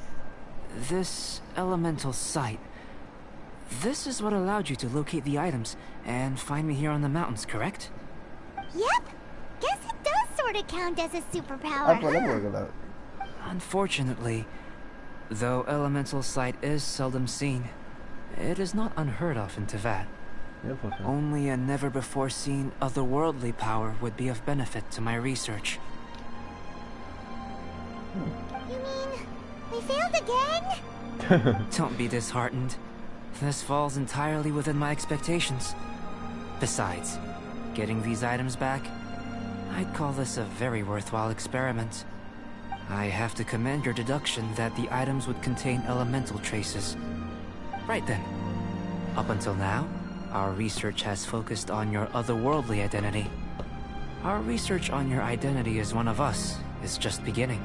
Speaker 6: this elemental sight, this is what allowed you to locate the items and find me here on the mountains, correct?
Speaker 5: Yep! Guess it does sort of count as a superpower,
Speaker 1: That's what I'm worried about.
Speaker 6: Unfortunately, though elemental sight is seldom seen, it is not unheard of in Teyvat. Only a never-before-seen otherworldly power would be of benefit to my research.
Speaker 5: You mean, we failed again?
Speaker 6: Don't be disheartened. This falls entirely within my expectations. Besides, getting these items back, I'd call this a very worthwhile experiment. I have to commend your deduction that the items would contain elemental traces. Right then. Up until now, our research has focused on your otherworldly identity. Our research on your identity as one of us is just beginning.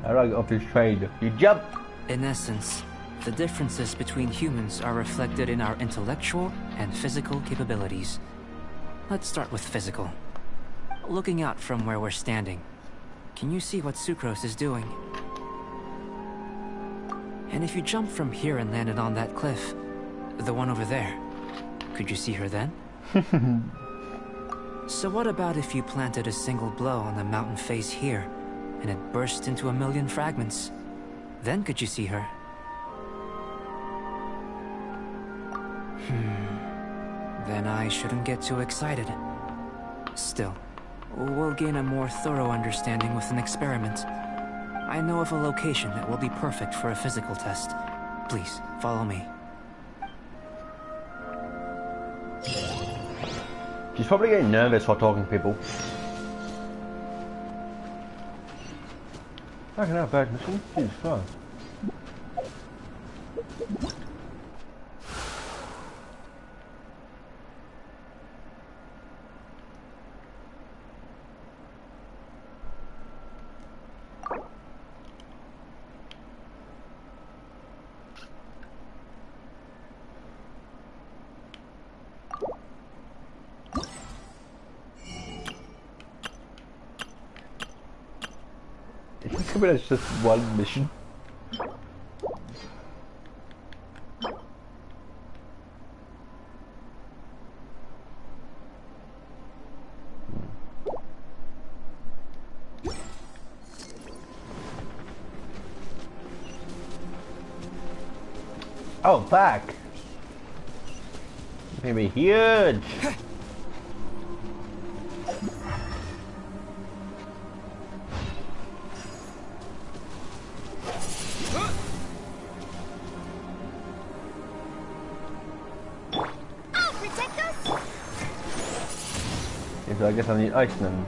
Speaker 1: How do I get off this train? You jump!
Speaker 6: In essence, the differences between humans are reflected in our intellectual and physical capabilities. Let's start with physical. Looking out from where we're standing, can you see what Sucrose is doing? And if you jumped from here and landed on that cliff, the one over there, could you see her then? So what about if you planted a single blow on the mountain face here, and it burst into 1,000,000 fragments? Then could you see her? Then I shouldn't get too excited. Still, we'll gain a more thorough understanding with an experiment. I know of a location that will be perfect for a physical test. Please, follow me.
Speaker 1: She's probably getting nervous while talking to people. I can have a bad mission. Jesus Christ. Is this coming as just one mission? Oh, back! It's gonna be huge!
Speaker 3: I'll protect us!
Speaker 1: Okay, so I guess I need ice then.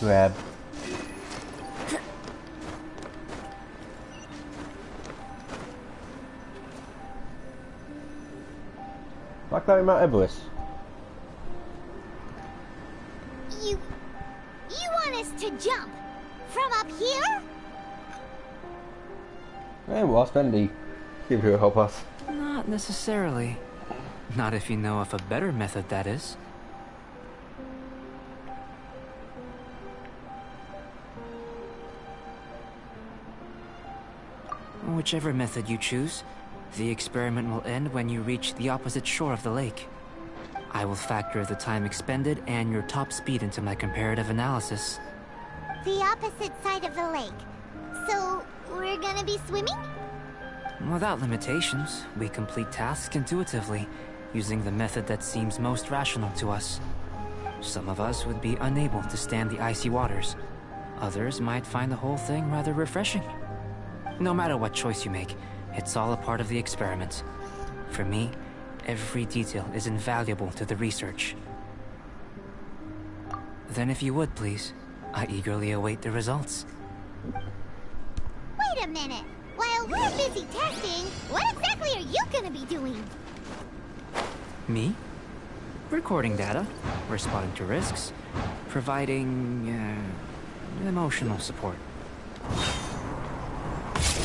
Speaker 1: Grab. Like that in Mount Everest.
Speaker 5: You want us to jump from up here?
Speaker 1: Yeah, well, Spendy. See if he'll help us.
Speaker 6: Not necessarily. Not if you know of a better method, that is. Whichever method you choose, the experiment will end when you reach the opposite shore of the lake. I will factor the time expended and your top speed into my comparative analysis.
Speaker 5: The opposite side of the lake. So, we're gonna be swimming?
Speaker 6: Without limitations, we complete tasks intuitively, using the method that seems most rational to us. Some of us would be unable to stand the icy waters. Others might find the whole thing rather refreshing. No matter what choice you make, it's all a part of the experiment. For me, every detail is invaluable to the research. Then if you would, please, I eagerly await the results.
Speaker 5: Wait a minute. While we're busy testing, what exactly are you gonna be doing?
Speaker 6: Me? Recording data, responding to risks, providing, emotional support.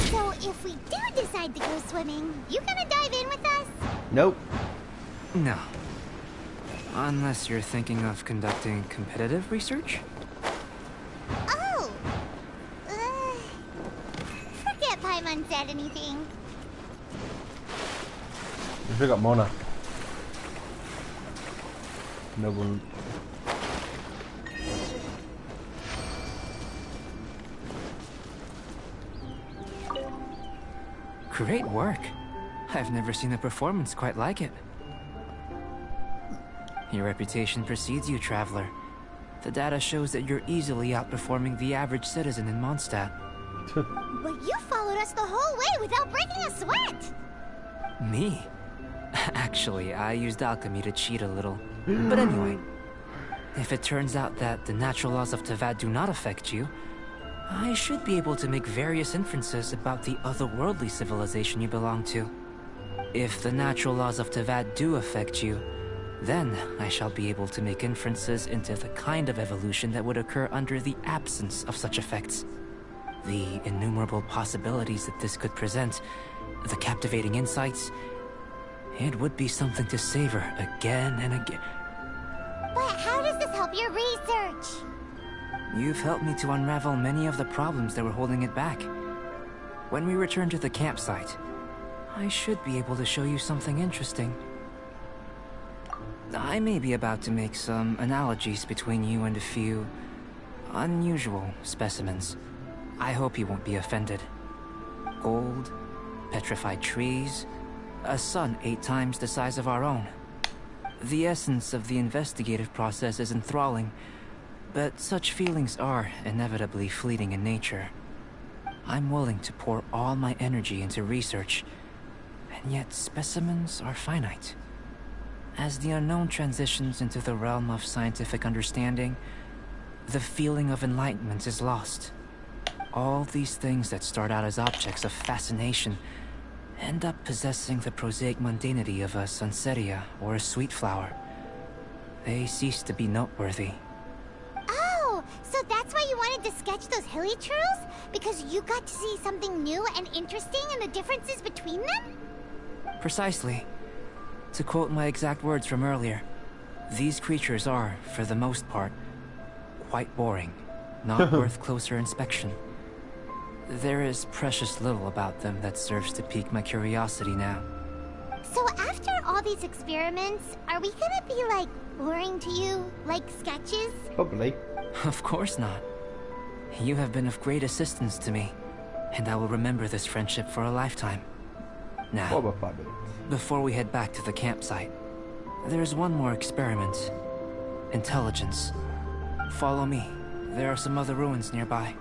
Speaker 5: So if we do decide to go swimming, you gonna dive in with us?
Speaker 1: Nope.
Speaker 6: No. Unless you're thinking of conducting competitive research?
Speaker 5: Oh! Forget Paimon said anything.
Speaker 1: We still got Mona. No one.
Speaker 6: Great work. I've never seen a performance quite like it. Your reputation precedes you, Traveler. The data shows that you're easily outperforming the average citizen in Mondstadt.
Speaker 5: But you followed us the whole way without breaking a sweat!
Speaker 6: Me? Actually, I used alchemy to cheat a little. But anyway, if it turns out that the natural laws of Teyvat do not affect you, I should be able to make various inferences about the otherworldly civilization you belong to. If the natural laws of Teyvat do affect you, then I shall be able to make inferences into the kind of evolution that would occur under the absence of such effects. The innumerable possibilities that this could present, the captivating insights, it would be something to savor again and again.
Speaker 5: But how does this help your research?
Speaker 6: You've helped me to unravel many of the problems that were holding it back. When we return to the campsite, I should be able to show you something interesting. I may be about to make some analogies between you and a few unusual specimens. I hope you won't be offended. Gold, petrified trees, a sun 8 times the size of our own. The essence of the investigative process is enthralling, but such feelings are inevitably fleeting in nature. I'm willing to pour all my energy into research, and yet specimens are finite. As the unknown transitions into the realm of scientific understanding, the feeling of enlightenment is lost. All these things that start out as objects of fascination end up possessing the prosaic mundanity of a sunsetia or a sweet flower. They cease to be noteworthy.
Speaker 5: Oh, so that's why you wanted to sketch those hilly churls? Because you got to see something new and interesting and the differences between them?
Speaker 6: Precisely. To quote my exact words from earlier, these creatures are, for the most part, quite boring, not worth closer inspection. There is precious little about them that serves to pique my curiosity now.
Speaker 5: So after all these experiments, are we gonna be, like, boring to you? Like sketches?
Speaker 1: Probably.
Speaker 6: Of course not. You have been of great assistance to me, and I will remember this friendship for a lifetime. Now,
Speaker 1: What about 5 minutes?
Speaker 6: before we head back to the campsite, there's one more experiment. Intelligence. Follow me. There are some other ruins nearby.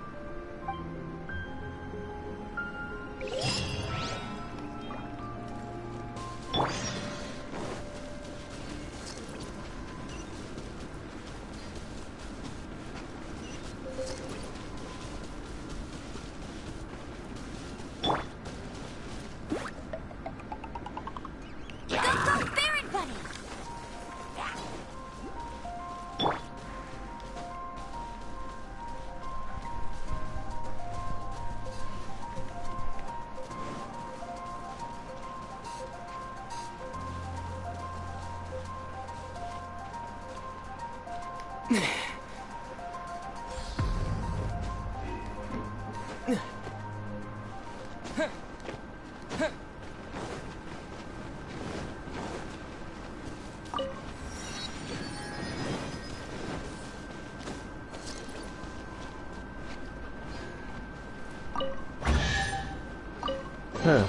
Speaker 1: Huh.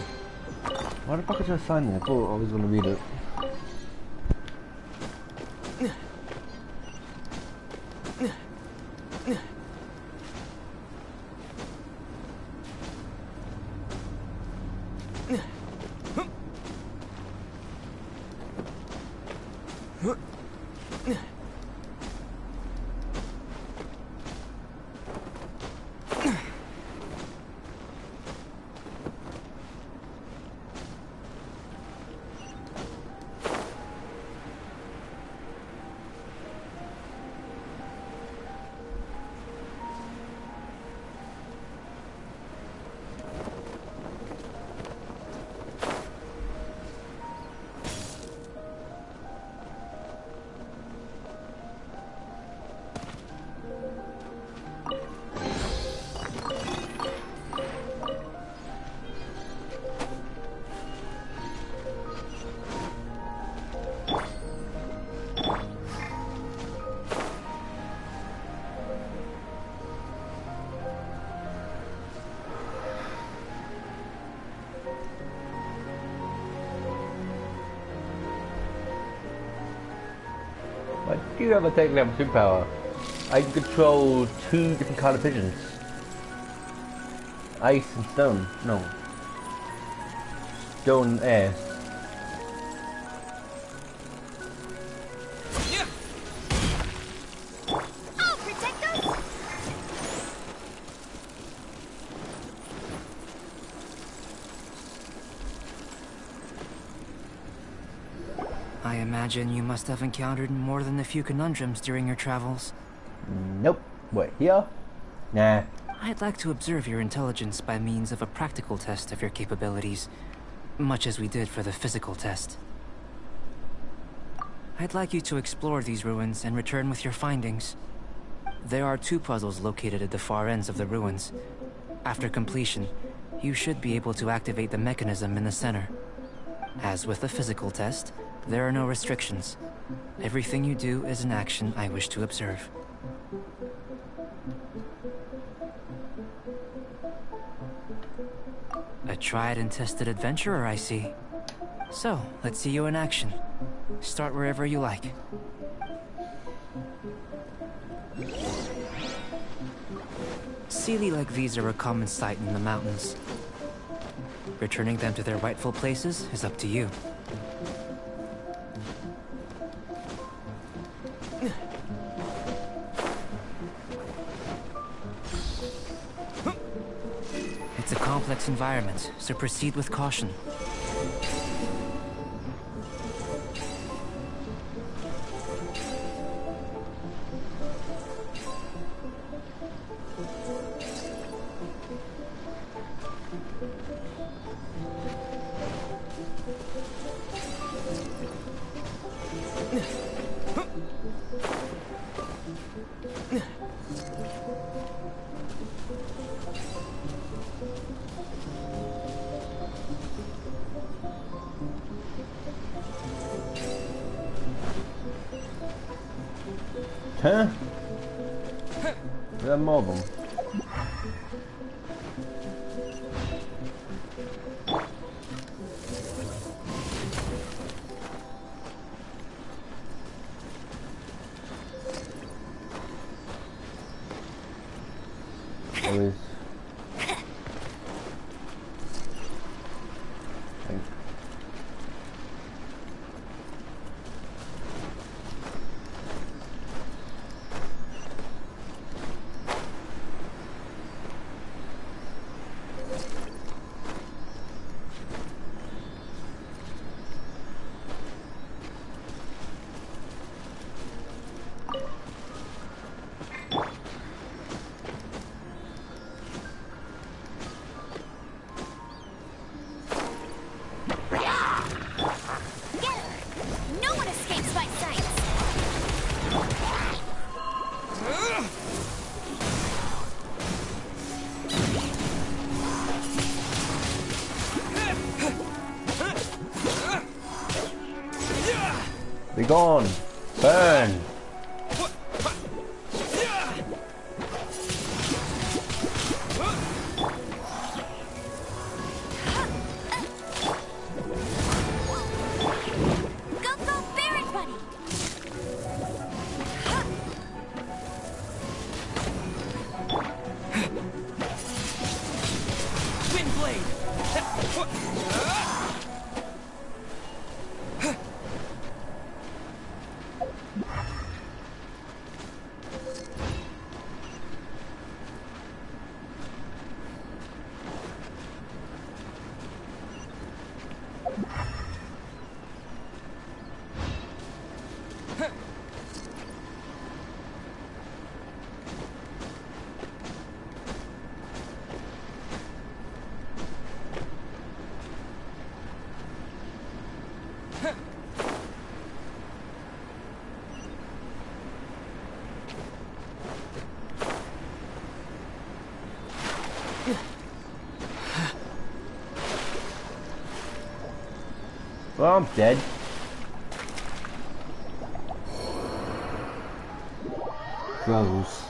Speaker 1: Why the fuck is there a sign there? I thought I was gonna read it. I do have a tech level superpower. I can control 2 different kind of pigeons. Ice and stone. No. Stone and air.
Speaker 3: I'll protect us!
Speaker 6: I imagine you must have encountered more than a few conundrums during your travels.
Speaker 1: Nope. What, here? Nah.
Speaker 6: I'd like to observe your intelligence by means of a practical test of your capabilities, much as we did for the physical test. I'd like you to explore these ruins and return with your findings. There are 2 puzzles located at the far ends of the ruins. After completion, you should be able to activate the mechanism in the center. As with the physical test, there are no restrictions. Everything you do is an action I wish to observe. A tried and tested adventurer, I see. So, let's see you in action. Start wherever you like. Sealy like these are a common sight in the mountains. Returning them to their rightful places is up to you. It's a complex environment, so proceed with caution.
Speaker 1: Huh? There are more of them. Always.
Speaker 3: No one escapes my sight.
Speaker 1: Be gone! Burn! Well, I'm dead. Gross.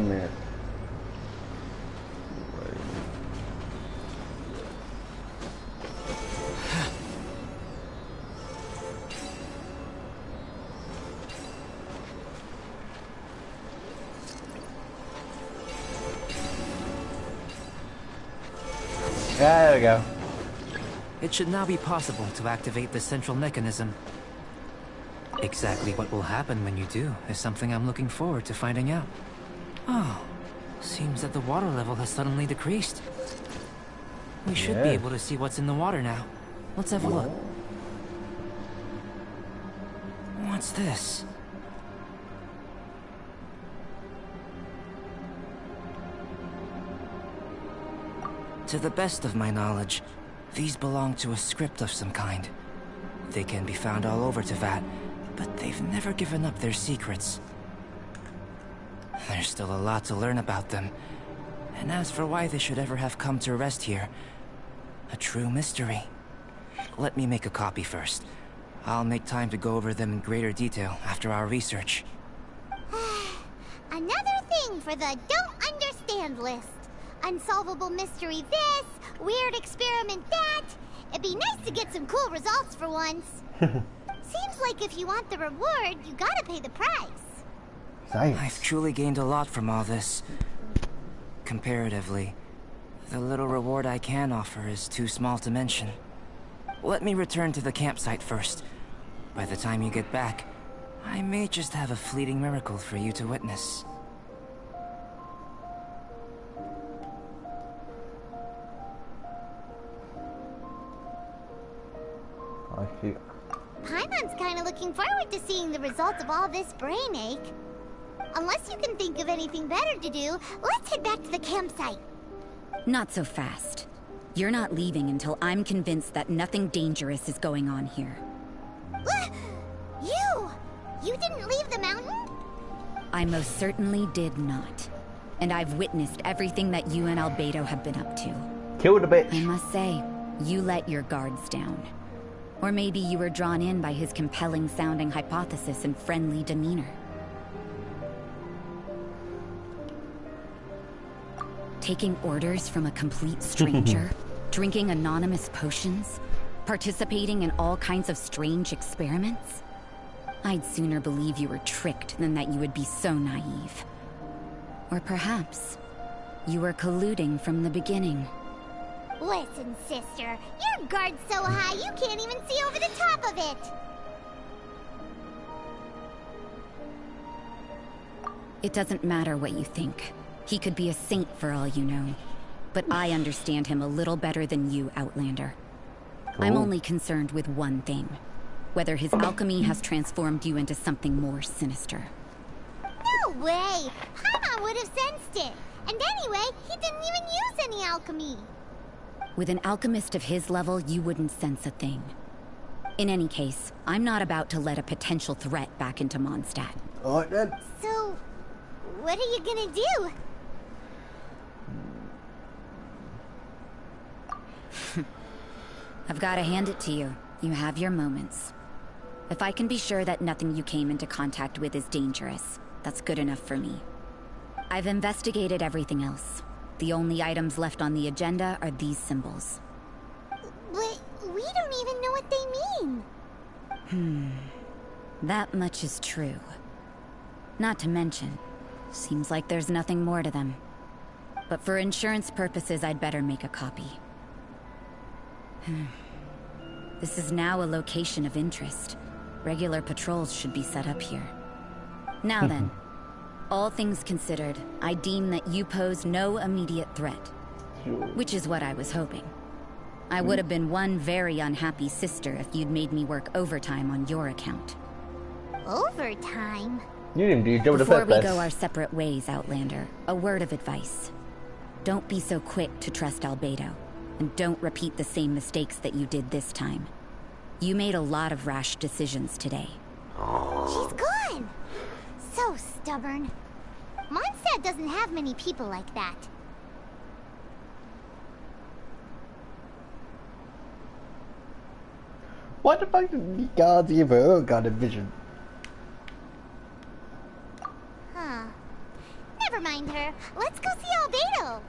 Speaker 1: 9 minutes. There we go.
Speaker 6: It should now be possible to activate the central mechanism. Exactly what will happen when you do is something I'm looking forward to finding out. Oh, seems that the water level has suddenly decreased. We should be able to see what's in the water now. Let's have a look. What's this? To the best of my knowledge, these belong to a script of some kind. They can be found all over Teyvat, but they've never given up their secrets. There's still a lot to learn about them. And as for why they should ever have come to rest here, a true mystery. Let me make a copy first. I'll make time to go over them in greater detail after our research.
Speaker 5: Another thing for the don't understand list. Unsolvable mystery this, weird experiment that. It'd be nice to get some cool results for once. Seems like if you want the reward, you gotta pay the price.
Speaker 1: Science.
Speaker 6: I've truly gained a lot from all this. Comparatively, the little reward I can offer is too small to mention. Let me return to the campsite first. By the time you get back, I may just have a fleeting miracle for you to witness.
Speaker 1: I see.
Speaker 5: Paimon's kinda looking forward to seeing the results of all this brain ache. Unless you can think of anything better to do, let's head back to the campsite.
Speaker 4: Not so fast. You're not leaving until I'm convinced that nothing dangerous is going on here.
Speaker 5: You! You didn't leave the mountain?
Speaker 4: I most certainly did not. And I've witnessed everything that you and Albedo have been up to.
Speaker 1: Kill the bitch.
Speaker 4: I must say, you let your guards down. Or maybe you were drawn in by his compelling-sounding hypothesis and friendly demeanor. Taking orders from a complete stranger, drinking anonymous potions, participating in all kinds of strange experiments? I'd sooner believe you were tricked than that you would be so naive. Or perhaps, you were colluding from the beginning.
Speaker 5: Listen, sister, your guard's so high you can't even see over the top of it.
Speaker 4: It doesn't matter what you think. He could be a saint for all you know. But I understand him a little better than you, Outlander. I'm only concerned with one thing. Whether his alchemy has transformed you into something more sinister.
Speaker 5: No way! Paimon would have sensed it. And anyway, he didn't even use any alchemy.
Speaker 4: With an alchemist of his level, you wouldn't sense a thing. In any case, I'm not about to let a potential threat back into Mondstadt.
Speaker 1: Alright then.
Speaker 5: So, what are you gonna do?
Speaker 4: I've got to hand it to you. You have your moments. If I can be sure that nothing you came into contact with is dangerous, that's good enough for me. I've investigated everything else. The only items left on the agenda are these symbols.
Speaker 5: But we don't even know what they mean.
Speaker 4: That much is true. Not to mention, seems like there's nothing more to them. But for insurance purposes, I'd better make a copy. This is now a location of interest. Regular patrols should be set up here. Now then, all things considered, I deem that you pose no immediate threat. Which is what I was hoping. I would have been one very unhappy sister if you'd made me work overtime on your account.
Speaker 5: Overtime?
Speaker 1: You didn't do your job in the
Speaker 4: Before
Speaker 1: first
Speaker 4: we
Speaker 1: place.
Speaker 4: go our separate ways, Outlander, a word of advice. Don't be so quick to trust Albedo, and don't repeat the same mistakes that you did this time. You made a lot of rash decisions today.
Speaker 5: She's gone! So stubborn. Mondstadt doesn't have many people like that.
Speaker 1: What the fuck did the guards give her? Oh god, a vision.
Speaker 5: Huh. Never Never mind her. Let's go see Albedo.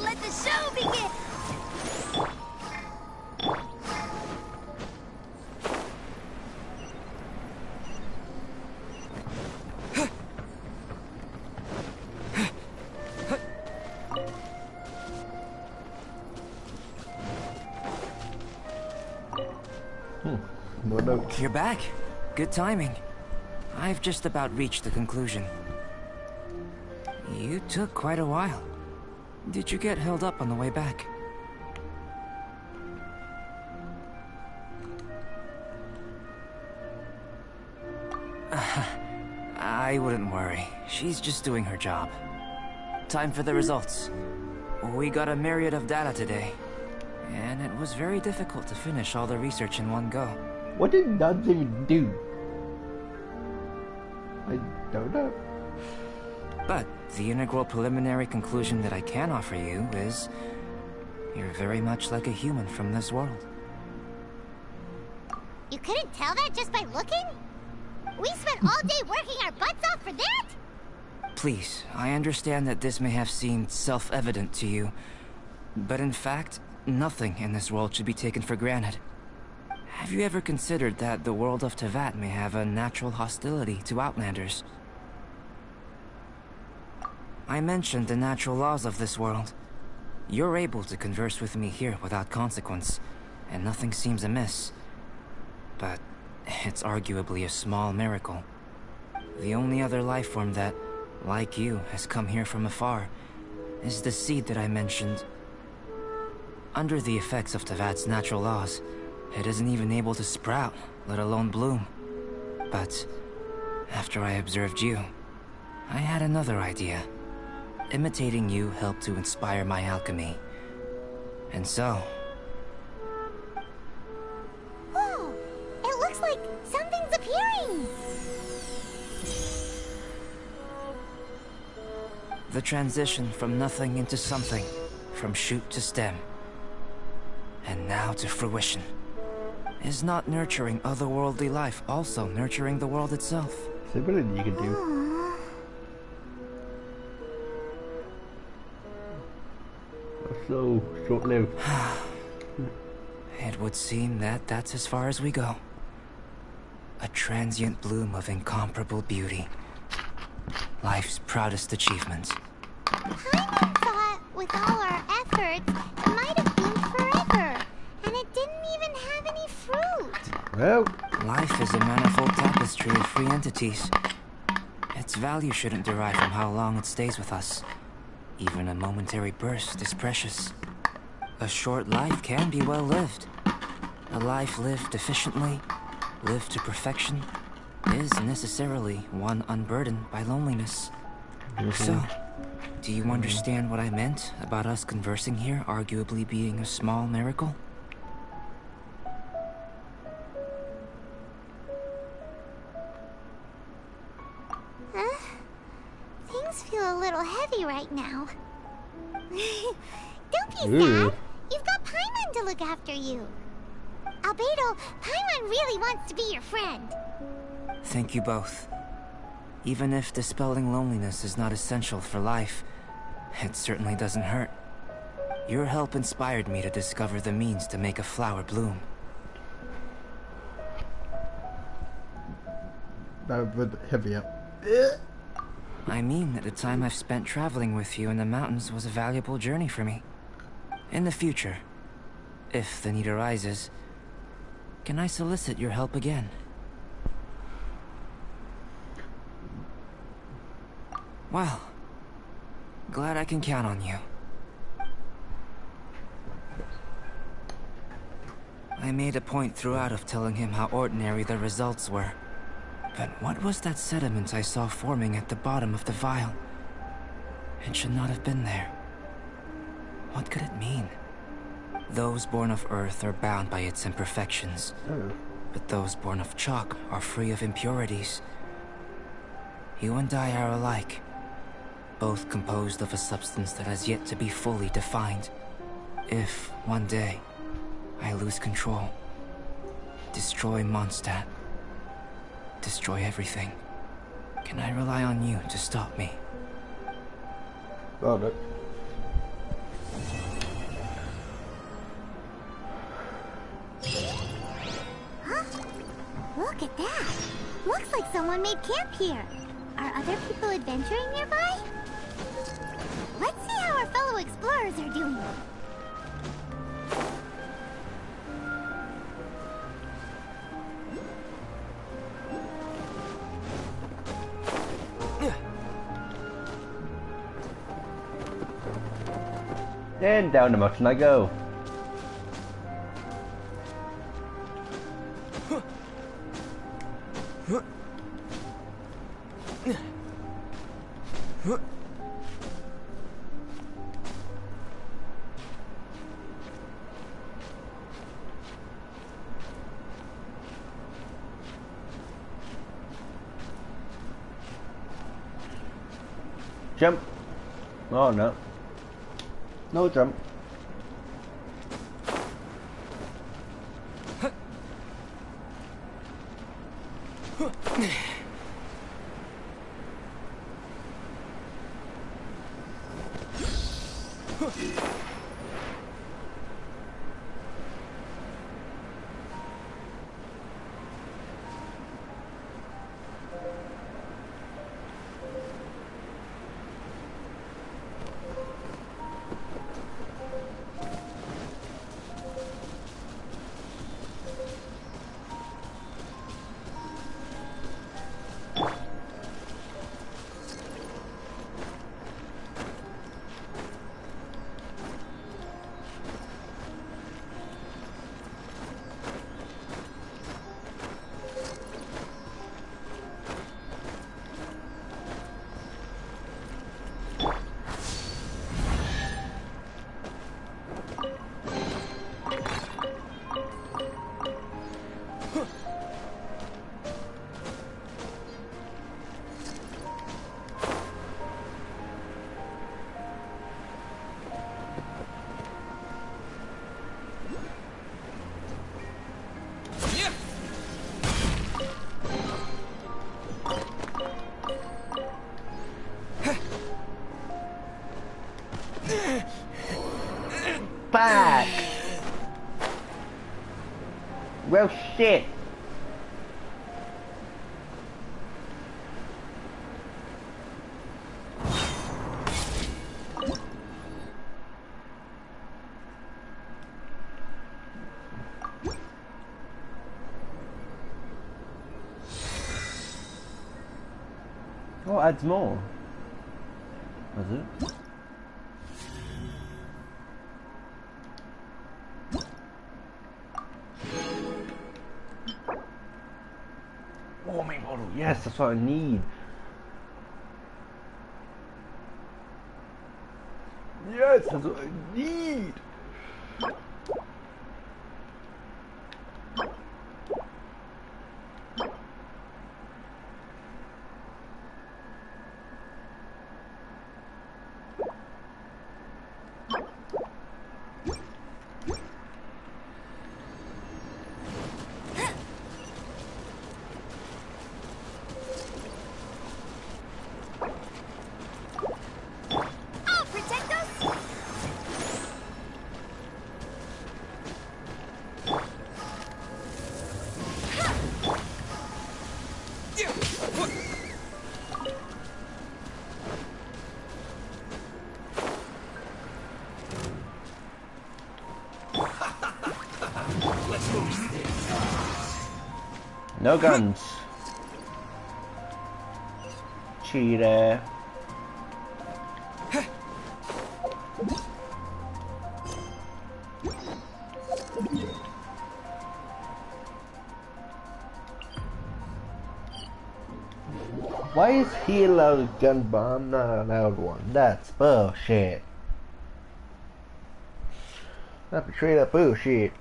Speaker 3: Let the show begin!
Speaker 1: No notes.
Speaker 6: You're back. Good timing. I've just about reached the conclusion. You took quite a while. Did you get held up on the way back? I wouldn't worry. She's just doing her job. Time for the results. We got a myriad of data today, and it was very difficult to finish all the research in one go.
Speaker 1: What did nuns even do? I don't know.
Speaker 6: But the integral preliminary conclusion that I can offer you is you're very much like a human from this world.
Speaker 5: You couldn't tell that just by looking? We spent all day working our butts off for that?
Speaker 6: Please, I understand that this may have seemed self-evident to you, but in fact, nothing in this world should be taken for granted. Have you ever considered that the world of Teyvat may have a natural hostility to Outlanders? I mentioned the natural laws of this world. You're able to converse with me here without consequence, and nothing seems amiss. But it's arguably a small miracle. The only other life form that, like you, has come here from afar is the seed that I mentioned. Under the effects of Teyvat's natural laws, it isn't even able to sprout, let alone bloom. But after I observed you, I had another idea. Imitating you helped to inspire my alchemy. And so...
Speaker 5: Whoa! It looks like something's appearing!
Speaker 6: The transition from nothing into something, from shoot to stem, and now to fruition. Is not nurturing otherworldly life also nurturing the world itself?
Speaker 1: Something you can do. So short-lived.
Speaker 6: It would seem that that's as far as we go. A transient bloom of incomparable beauty. Life's proudest achievement.
Speaker 5: Paimon thought, with all our efforts, it might have bloomed forever, and it didn't even have any fruit.
Speaker 1: Well,
Speaker 6: Life is a manifold tapestry of free entities. Its value shouldn't derive from how long it stays with us. Even a momentary burst is precious. A short life can be well lived. A life lived efficiently, lived to perfection, is necessarily one unburdened by loneliness. So, do you understand what I meant about us conversing here arguably being a small miracle?
Speaker 5: Huh? Things feel a little heavy right now. Don't be sad. You've got Paimon to look after you. Albedo, Paimon really wants to be your friend.
Speaker 6: Thank you both. Even if dispelling loneliness is not essential for life, it certainly doesn't hurt. Your help inspired me to discover the means to make a flower bloom.
Speaker 1: that would heavy up.
Speaker 6: I mean that the time I've spent traveling with you in the mountains was a valuable journey for me. In the future, if the need arises, can I solicit your help again? Well, glad I can count on you. I made a point throughout of telling him how ordinary the results were. But what was that sediment I saw forming at the bottom of the vial? It should not have been there. What could it mean? Those born of Earth are bound by its imperfections. But those born of chalk are free of impurities. You and I are alike, both composed of a substance that has yet to be fully defined. If, one day, I lose control, destroy Mondstadt, destroy everything, can I rely on you to stop me?
Speaker 1: Got it.
Speaker 5: Huh? Look at that. Looks like someone made camp here. Are other people adventuring nearby? Let's see how our fellow explorers are doing.
Speaker 1: And down the mountain I go. Jump. Oh no. No jump. Back. Well, shit. Oh, adds more. Does it? Warming bottle, yes, that's what I need. Yes, that's what I need. No guns. Cheater. Why is he allowed a gun but I'm not allowed one? That's bullshit. That's straight up bullshit.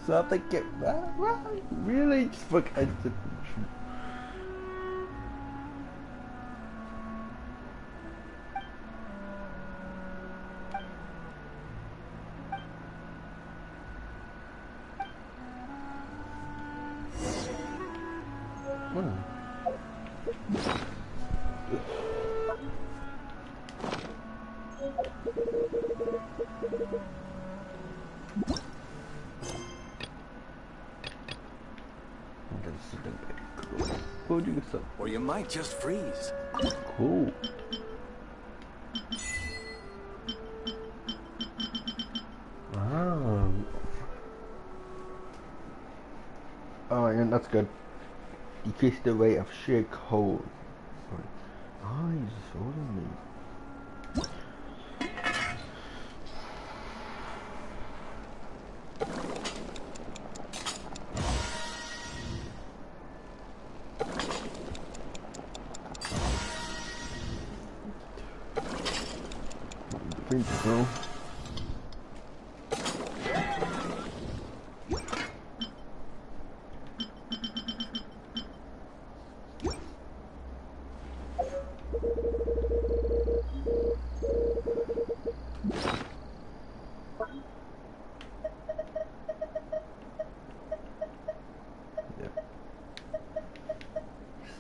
Speaker 1: Something get right? Really? Just fuck.
Speaker 8: Or you might just freeze.
Speaker 1: Cool. Oh, yeah, that's good. Decrease the rate of sheer cold. Oh, he's just holding me. Bro.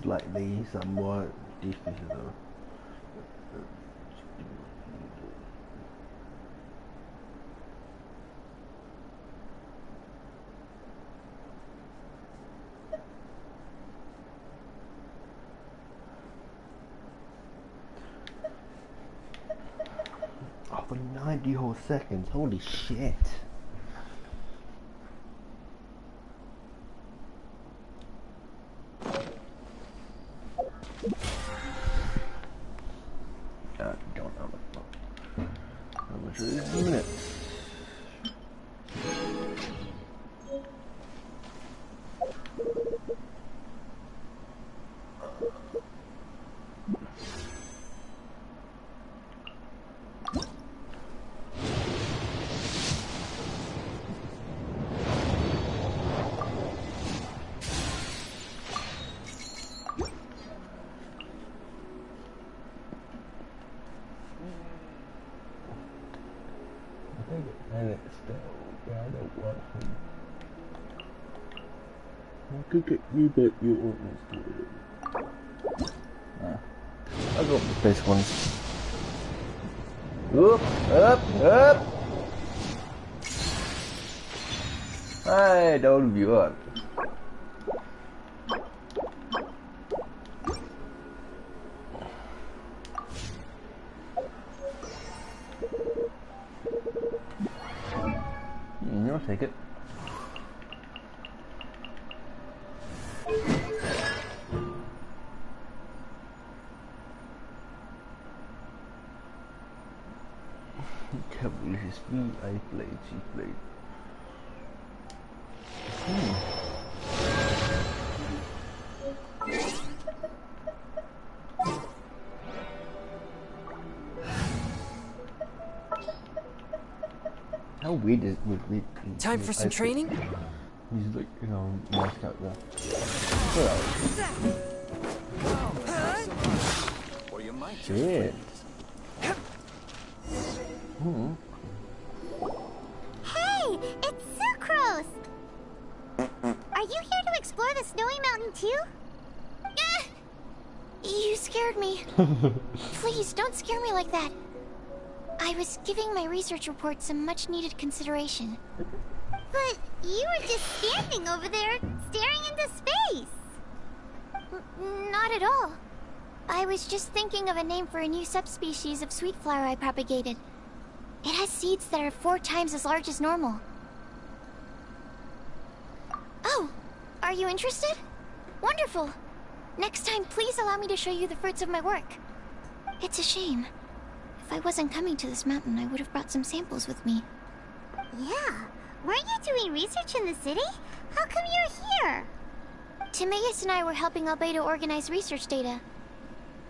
Speaker 1: Slightly, somewhat decreases though. Oh, for 90 whole seconds, holy shit. I don't know how much is it in minutes. And it's still rather welcome. I could get you, but you almost do it. I'll go with the basic ones. Up! I don't view up. I'll take it. Can't believe his feet. I played, she played. How weird is it?
Speaker 7: Time for some training?
Speaker 1: He's like, you know, knocked out there.
Speaker 8: Or you might just
Speaker 1: Shit.
Speaker 5: Hey, it's Sucrose! the snowy mountain too?
Speaker 3: You scared me. Please, don't scare me like that. I was giving my research report some much-needed consideration.
Speaker 5: But you were just standing over there, staring into space.
Speaker 3: Not at all. I was just thinking of a name for a new subspecies of sweet flower I propagated. It has seeds that are 4 times as large as normal. Oh, are you interested? Wonderful. Next time, please allow me to show you the fruits of my work. It's a shame. If I wasn't coming to this mountain, I would have brought some samples with me.
Speaker 5: Yeah, weren't you doing research in the city? How come you're here?
Speaker 3: Timaeus and I were helping Albedo organize research data.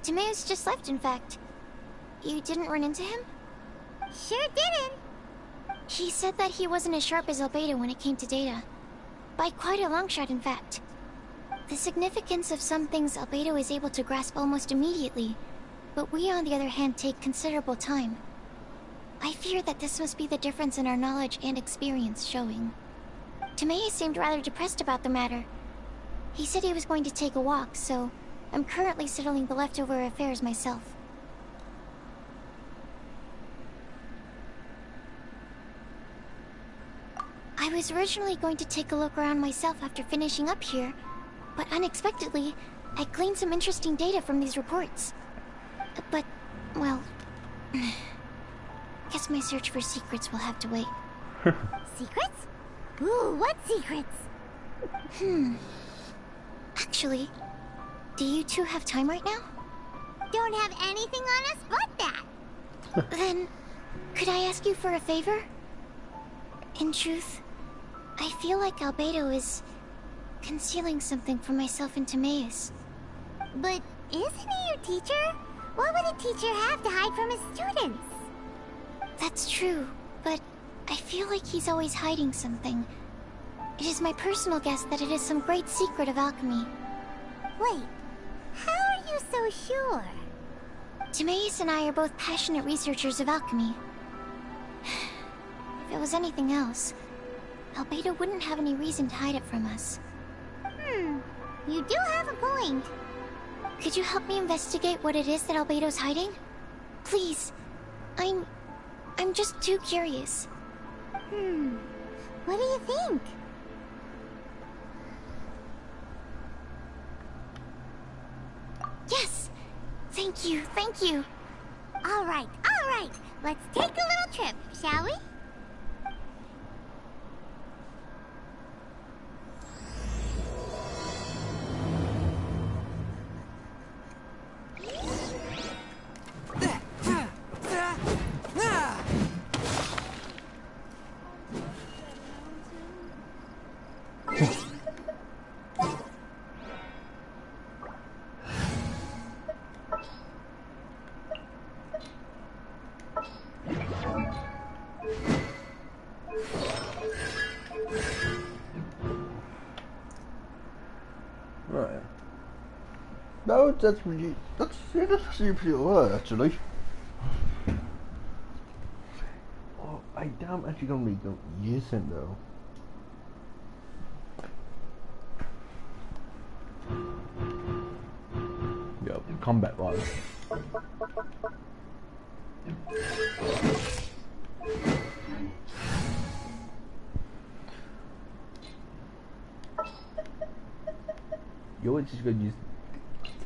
Speaker 3: Timaeus just left, in fact. You didn't run into him?
Speaker 5: Sure didn't.
Speaker 3: He said that he wasn't as sharp as Albedo when it came to data. By quite a long shot, in fact. The significance of some things Albedo is able to grasp almost immediately, but we, on the other hand, take considerable time. I fear that this must be the difference in our knowledge and experience showing. Timaeus seemed rather depressed about the matter. He said he was going to take a walk, so I'm currently settling the leftover affairs myself. I was originally going to take a look around myself after finishing up here, but unexpectedly, I gleaned some interesting data from these reports. But, well, guess my search for secrets will have to wait.
Speaker 5: Secrets? Ooh, what secrets?
Speaker 3: Actually, do you two have time right now?
Speaker 5: Don't have anything on us but that.
Speaker 3: Then, could I ask you for a favor? In truth, I feel like Albedo is concealing something from myself and Timaeus.
Speaker 5: But isn't he your teacher? What would a teacher have to hide from his students?
Speaker 3: That's true, but I feel like he's always hiding something. It is my personal guess that it is some great secret of alchemy.
Speaker 5: Wait, how are you so sure?
Speaker 3: Timaeus and I are both passionate researchers of alchemy. If it was anything else, Albedo wouldn't have any reason to hide it from us.
Speaker 5: You do have a point.
Speaker 3: Could you help me investigate what it is that Albedo's hiding? Please. I'm just too curious.
Speaker 5: What do you think?
Speaker 3: Yes! Thank you, thank you.
Speaker 5: All right. Let's take a little trip, shall we?
Speaker 1: Right. No, that's actually pretty alright, actually. Oh, I am actually gonna be using though. Yep, combat wise. You're just gonna use.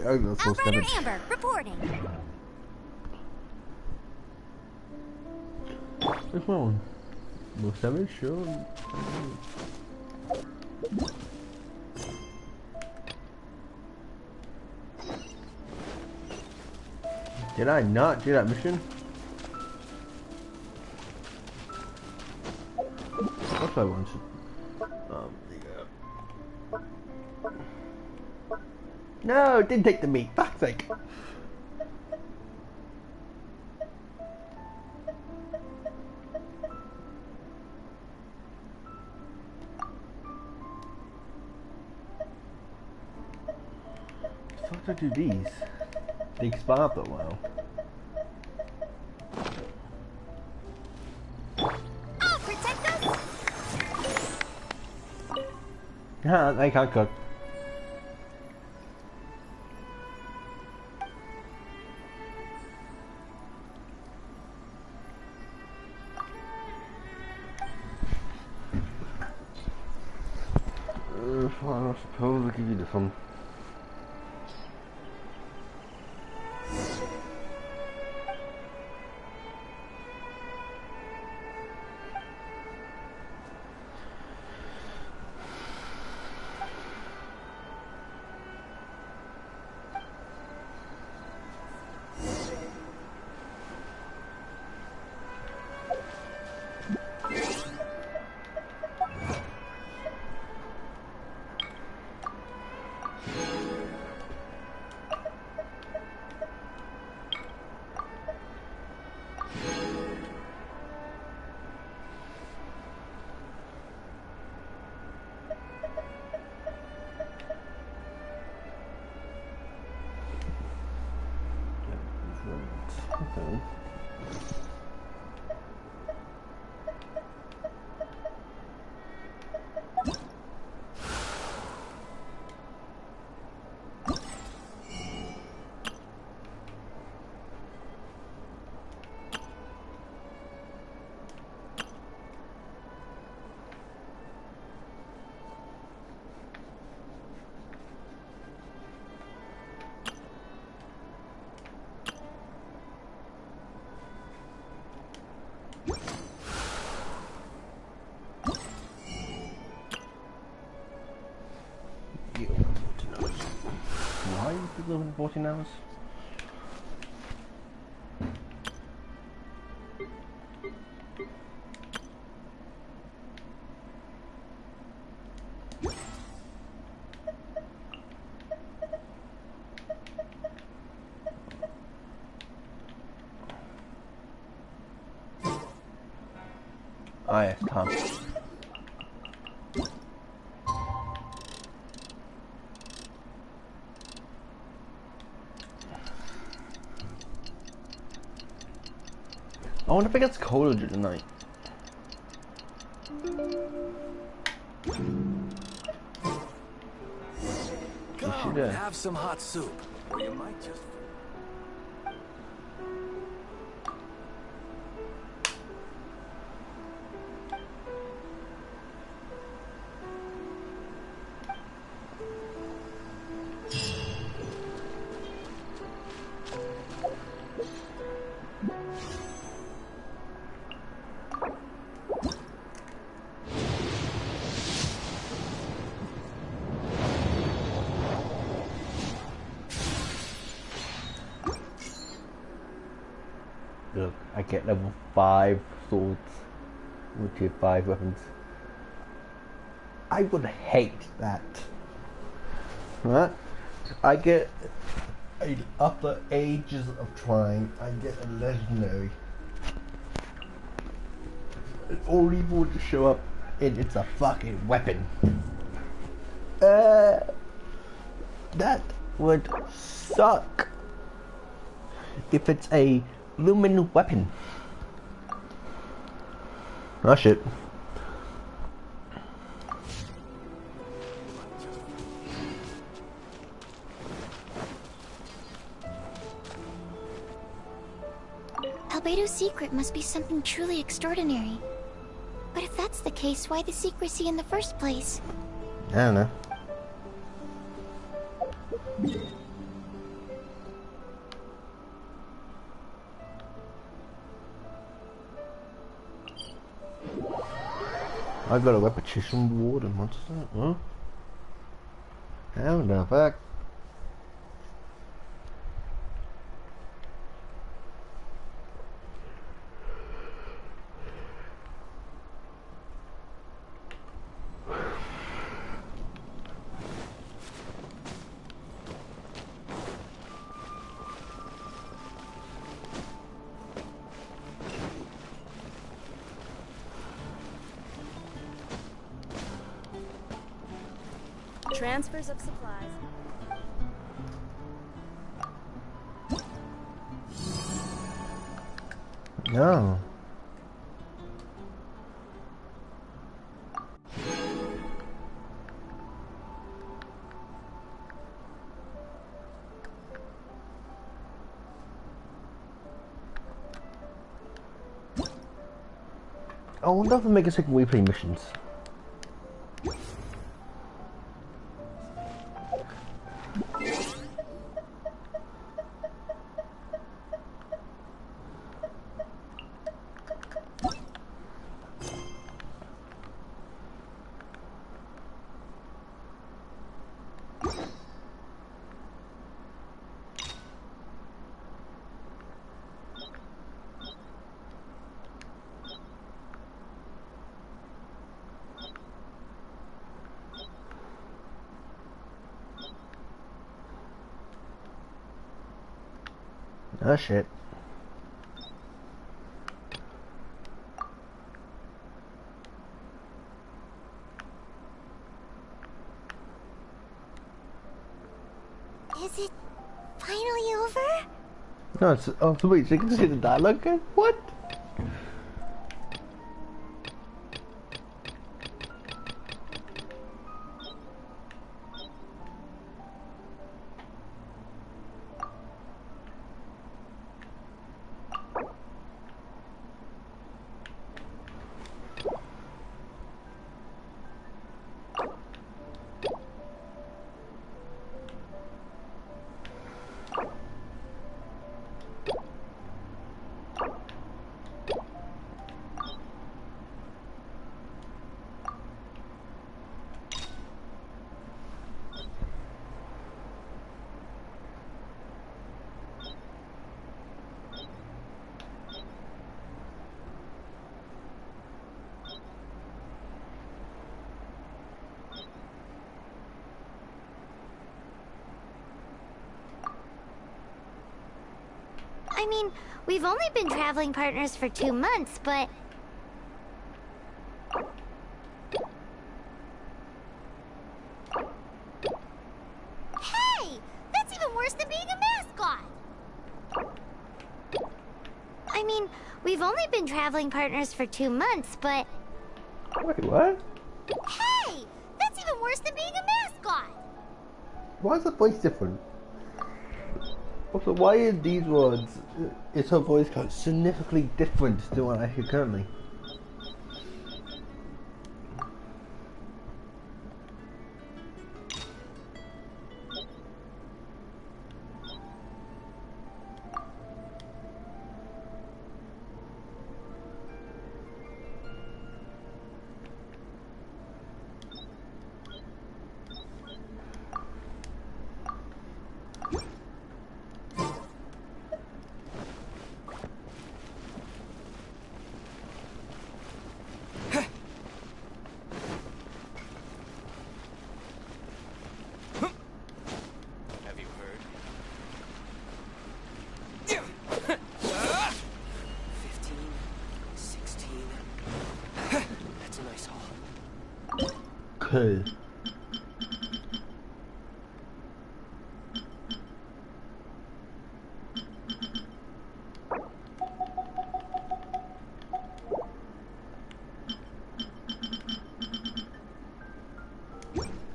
Speaker 1: Oh, that's so
Speaker 5: Outrider
Speaker 1: stupid.
Speaker 5: Amber, reporting.
Speaker 1: Which one? No 7, sure. Did I not do that mission? What do I want to? No, it didn't take the meat. Fuck's sake. So how do I do these? They expire after a while.
Speaker 5: Oh, protect us!
Speaker 1: Ah, they can't cook. Fine, I suppose I'll give you this one. Okay. Why is it living 14 hours? Ah, yes, Tom. I wonder if it gets colder tonight.
Speaker 8: Come, have some hot soup, or you might just.
Speaker 1: Look, I get level 5 swords with tier 5 weapons. I would hate that. Right? I get, after ages of trying, I get a legendary. It only would show up and it's a fucking weapon. That would suck. If it's a lumen weapon. Oh shit.
Speaker 3: Albedo's secret must be something truly extraordinary. But if that's the case, why the secrecy in the first place?
Speaker 1: I don't know. I got a repetition reward and what's that? Huh? How the fuck?
Speaker 9: Transfers of supplies.
Speaker 1: No. I wonder if they make a second replay missions. Oh shit.
Speaker 5: Is it finally over?
Speaker 1: No, it's, oh wait, so you can see the dialogue again? What?
Speaker 5: I mean, we've only been traveling partners for 2 months, but... Hey! That's even worse than being a mascot! I mean, we've only been traveling partners for 2 months, but...
Speaker 1: Wait, what?
Speaker 5: Hey! That's even worse than being a mascot!
Speaker 1: Why is the voice different? Also, why in these words is her voice significantly different to what I hear currently?
Speaker 8: Have you heard? 15, 16. That's a nice haul.
Speaker 1: Cool.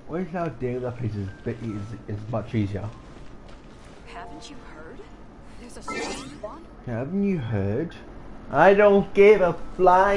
Speaker 1: Where's now daily that place is much easier.
Speaker 9: Haven't you heard? There's a strange one.
Speaker 1: Haven't you heard? I don't give a flying